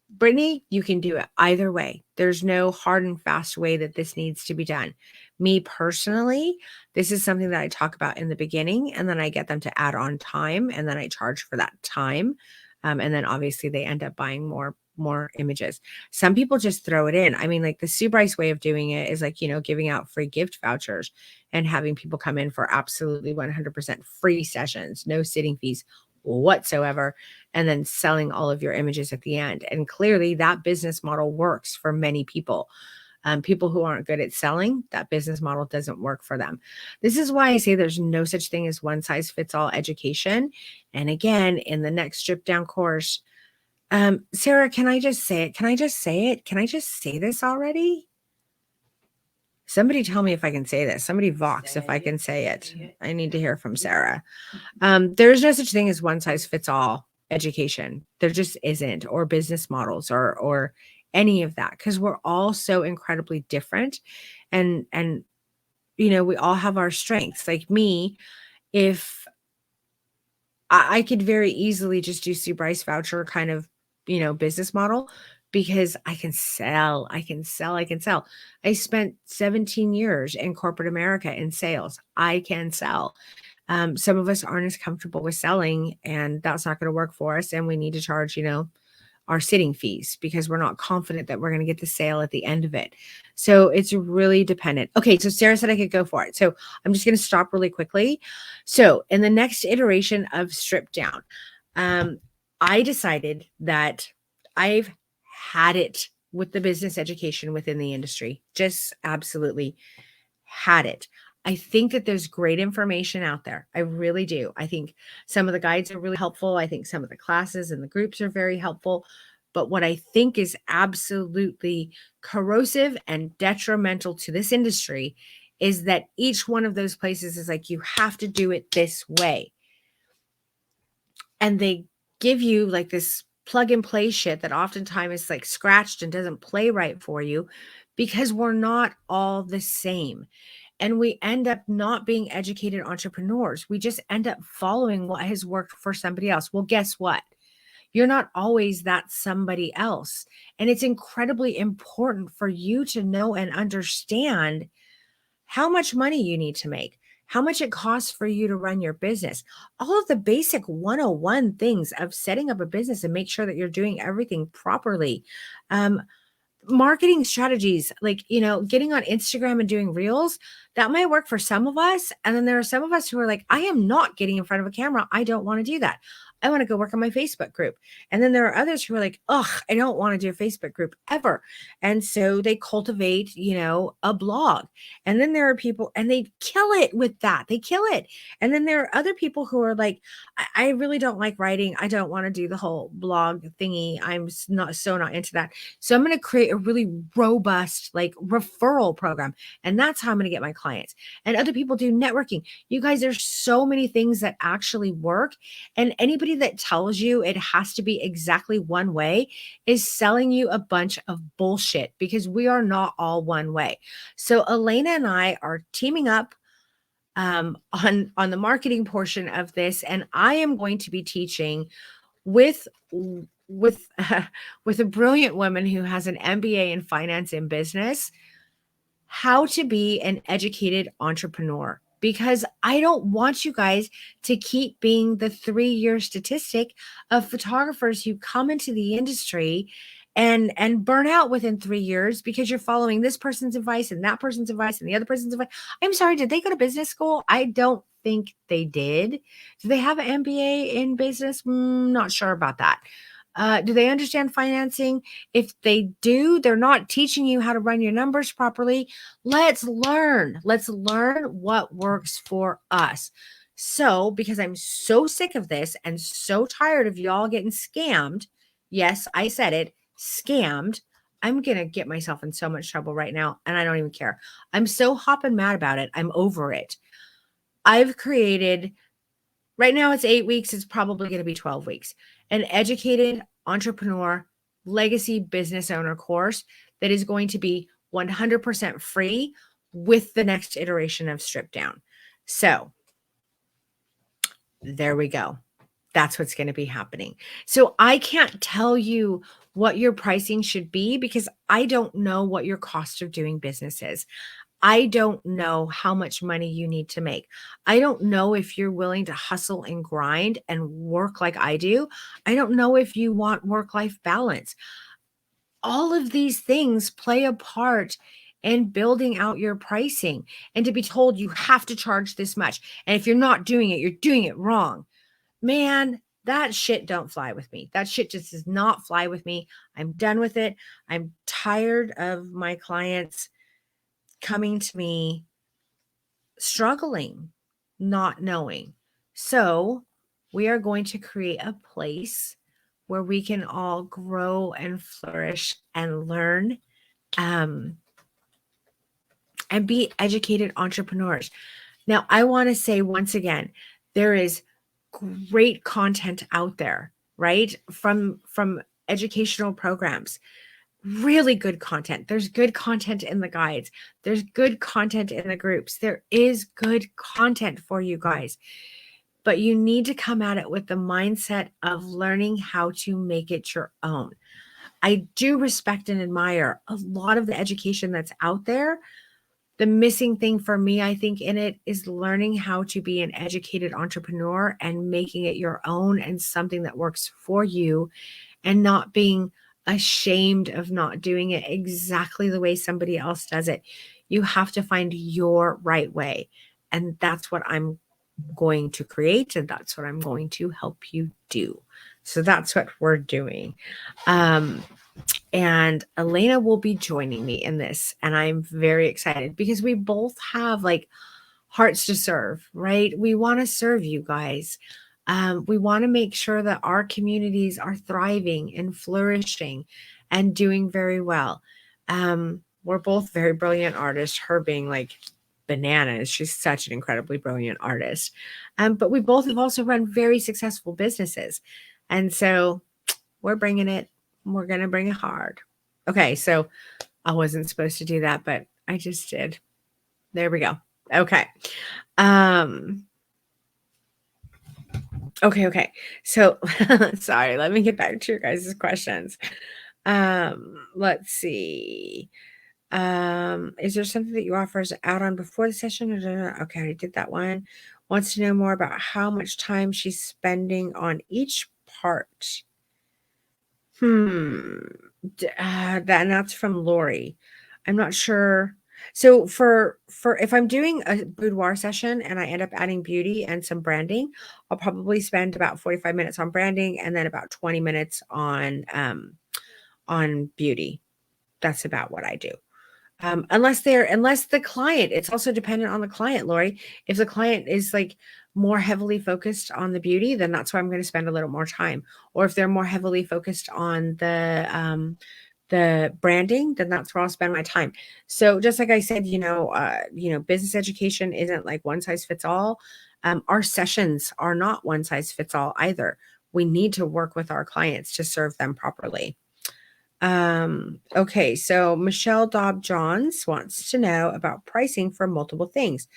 A: Brittany, you can do it either way. There's no hard and fast way that this needs to be done. Me personally, this is something that I talk about in the beginning, and then I get them to add on time, and then I charge for that time. And then obviously they end up buying more images. Some people just throw it in. I mean, like the Sue Bryce way of doing it is like, giving out free gift vouchers and having people come in for absolutely 100% free sessions, no sitting fees whatsoever, and then selling all of your images at the end. And clearly that business model works for many people. People who aren't good at selling, that business model doesn't work for them. This is why I say there's no such thing as one size fits all education. And again, in the next strip down course, Sarah, can I just say it? Can I just say it? Can I just say this already? Somebody tell me if I can say this. Somebody vox if I can say it. I need to hear from Sarah. There is no such thing as one size fits all education. There just isn't, or business models or any of that, because we're all so incredibly different. And we all have our strengths. Like me, if I could very easily just do Sue Bryce voucher kind of, business model, because I can sell. I spent 17 years in corporate America in sales. I can sell. Some of us aren't as comfortable with selling, and that's not going to work for us. And we need to charge, our sitting fees because we're not confident that we're going to get the sale at the end of it. So it's really dependent. Okay. So Sarah said I could go for it. So I'm just going to stop really quickly. So in the next iteration of strip down, I decided that I've had it with the business education within the industry. Just absolutely had it. I think that there's great information out there. I really do. I think some of the guides are really helpful. I think some of the classes and the groups are very helpful. But what I think is absolutely corrosive and detrimental to this industry is that each one of those places is like, you have to do it this way. And they give you like this plug and play shit that oftentimes is like scratched and doesn't play right for you, because we're not all the same. And we end up not being educated entrepreneurs. We just end up following what has worked for somebody else. Well, guess what? You're not always that somebody else. And it's incredibly important for you to know and understand how much money you need to make, how much it costs for you to run your business, all of the basic 101 things of setting up a business and make sure that you're doing everything properly. Marketing strategies, like, getting on Instagram and doing reels, that might work for some of us. And then there are some of us who are like, I am not getting in front of a camera. I don't want to do that. I want to go work on my Facebook group. And then there are others who are like, ugh, I don't want to do a Facebook group ever. And so they cultivate, a blog. And then there are people and they kill it with that. They kill it. And then there are other people who are like, I really don't like writing. I don't want to do the whole blog thingy. I'm not into that. So I'm going to create a really robust like referral program. And that's how I'm going to get my clients. And other people do networking. You guys, there's so many things that actually work. And anybody that tells you it has to be exactly one way is selling you a bunch of bullshit, because we are not all one way. So Elena and I are teaming up on the marketing portion of this, and I am going to be teaching with with with a brilliant woman who has an MBA in finance and business, how to be an educated entrepreneur. Because I don't want you guys to keep being the 3-year statistic of photographers who come into the industry and burn out within 3 years because you're following this person's advice and that person's advice and the other person's advice. I'm sorry, did they go to business school? I don't think they did. Do they have an MBA in business? Not sure about that. Do they understand financing? If they do, they're not teaching you how to run your numbers properly. Let's learn. Let's learn what works for us. So, because I'm so sick of this and so tired of y'all getting scammed, yes, I said it, scammed. I'm going to get myself in so much trouble right now, and I don't even care. I'm so hopping mad about it. I'm over it. I've created, right now it's 8 weeks. It's probably going to be 12 weeks. An educated entrepreneur legacy business owner course that is going to be 100% free with the next iteration of Strip Down. So there we go. That's what's going to be happening. So I can't tell you what your pricing should be because I don't know what your cost of doing business is. I don't know how much money you need to make. I don't know if you're willing to hustle and grind and work like I do. I don't know if you want work-life balance. All of these things play a part in building out your pricing, and to be told you have to charge this much. And if you're not doing it, you're doing it wrong. Man, that shit don't fly with me. That shit just does not fly with me. I'm done with it. I'm tired of my clients coming to me struggling, not knowing. So we are going to create a place where we can all grow and flourish and learn, um, and be educated entrepreneurs. Now, I want to say once again, there is great content out there, right? From educational programs. Really good content. There's good content in the guides. There's good content in the groups. There is good content for you guys. But you need to come at it with the mindset of learning how to make it your own. I do respect and admire a lot of the education that's out there. The missing thing for me, I think, in it is learning how to be an educated entrepreneur and making it your own and something that works for you, and not being ashamed of not doing it exactly the way somebody else does it. You have to find your right way. And that's what I'm going to create, and that's what I'm going to help you do. So that's what we're doing. And Elena will be joining me in this, and I'm very excited because we both have like hearts to serve, right? We want to serve you guys. We want to make sure that our communities are thriving and flourishing and doing very well. We're both very brilliant artists, her being like bananas. She's such an incredibly brilliant artist. But we both have also run very successful businesses. And so we're bringing it. We're going to bring it hard. Okay, so I wasn't supposed to do that, but I just did. There we go. Okay. Okay. So sorry, let me get back to your guys' questions. Let's see. Is there something that you offer as out on before the session? Okay, I did that one. Wants to know more about how much time she's spending on each part. And that's from Lori. I'm not sure. So for if I'm doing a boudoir session and I end up adding beauty and some branding, I'll probably spend about 45 minutes on branding and then about 20 minutes on beauty. That's about what I do. Unless the client, it's also dependent on the client, Lori. If the client is like more heavily focused on the beauty, then that's where I'm going to spend a little more time. Or if they're more heavily focused on the branding, then that's where I'll spend my time. So just like I said, business education isn't like one size fits all. Our sessions are not one size fits all either. We need to work with our clients to serve them properly. Okay, so Michelle Dobb Johns wants to know about pricing for multiple things,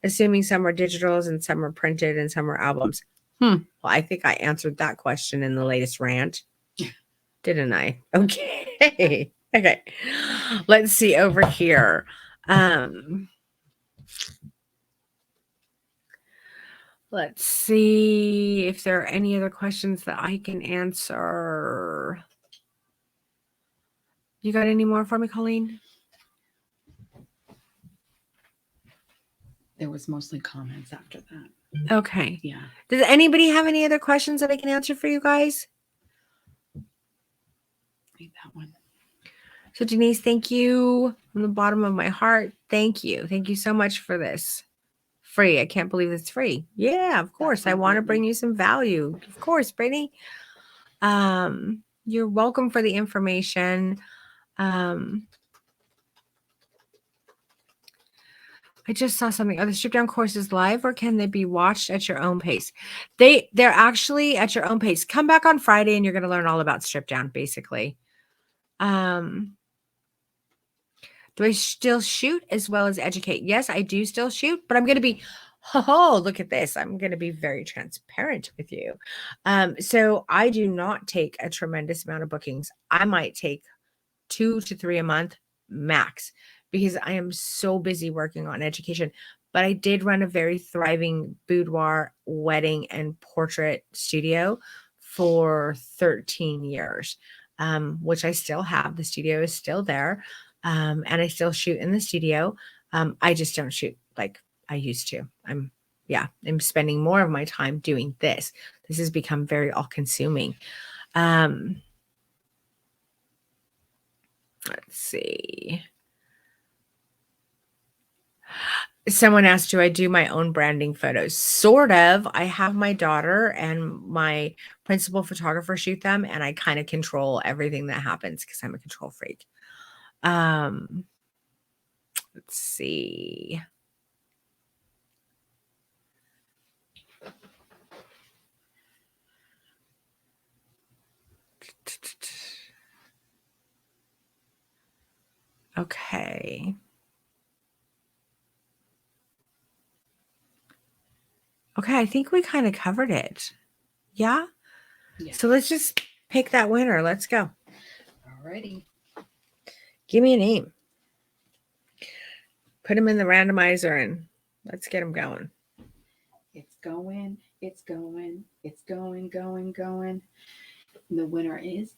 A: assuming some are digitals and some are printed and some are albums. Well, I think I answered that question in the latest rant, didn't I? Okay. Okay. Let's see over here. Let's see if there are any other questions that I can answer. You got any more for me, Colleen?
B: There was mostly comments after that.
A: Okay.
B: Yeah.
A: Does anybody have any other questions that I can answer for you guys?
B: Read that one.
A: So Denise, thank you from the bottom of my heart. Thank you. Thank you so much for this. Free. I can't believe it's free. Yeah, of course. I want to bring you some value. Of course, Brittany. You're welcome for the information. I just saw something. Are the strip down courses live or can they be watched at your own pace? They're actually at your own pace. Come back on Friday and you're going to learn all about strip down, basically. Do I still shoot as well as educate? Yes, I do still shoot, but I'm going to be, look at this. I'm going to be very transparent with you. So I do not take a tremendous amount of bookings. I might take 2 to 3 a month max because I am so busy working on education. But I did run a very thriving boudoir, wedding, and portrait studio for 13 years, which I still have. The studio is still there. And I still shoot in the studio. I just don't shoot like I used to. I'm spending more of my time doing this. This has become very all-consuming. Let's see. Someone asked, do I do my own branding photos? Sort of. I have my daughter and my principal photographer shoot them, and I kind of control everything that happens because I'm a control freak. Let's see. Okay. Okay, I think we kind of covered it. Yeah? So let's just pick that winner. Let's go.
B: Alrighty.
A: Give me a name. Put them in the randomizer and let's get them going.
B: It's going. It's going. It's going, going, going. And the winner is.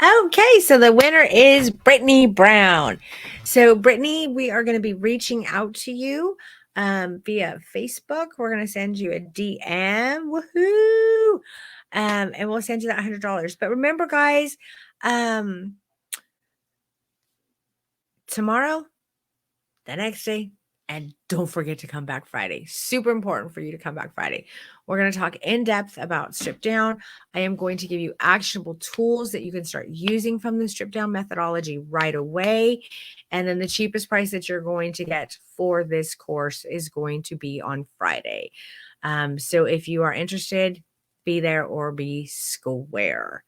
A: Okay, so the winner is Brittany Brown. So Brittany, we are going to be reaching out to you via Facebook. We're going to send you a DM. Woohoo! And we'll send you that $100. But remember, guys, tomorrow, the next day, and don't forget to come back Friday. Super important for you to come back Friday. We're going to talk in depth about strip down. I am going to give you actionable tools that you can start using from the strip down methodology right away. And then the cheapest price that you're going to get for this course is going to be on Friday. So if you are interested, be there or be square.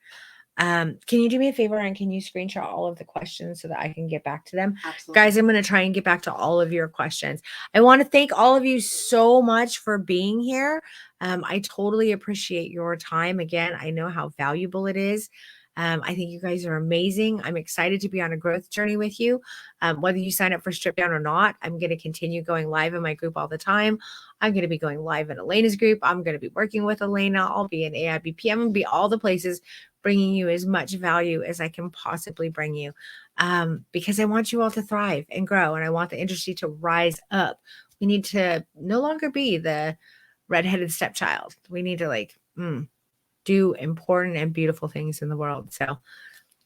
A: Can you do me a favor and can you screenshot all of the questions so that I can get back to them?
B: Absolutely.
A: Guys, I'm going to try and get back to all of your questions. I want to thank all of you so much for being here. I totally appreciate your time. Again, I know how valuable it is. I think you guys are amazing. I'm excited to be on a growth journey with you. Whether you sign up for Strip Down or not, I'm going to continue going live in my group all the time. I'm going to be going live in Elena's group. I'm going to be working with Elena. I'll be in AIBP. I'm going to be all the places, bringing you as much value as I can possibly bring you, because I want you all to thrive and grow, and I want the industry to rise up. We need to no longer be the redheaded stepchild. We need to do important and beautiful things in the world. So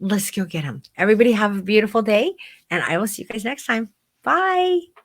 A: let's go get them. Everybody have a beautiful day, and I will see you guys next time. Bye.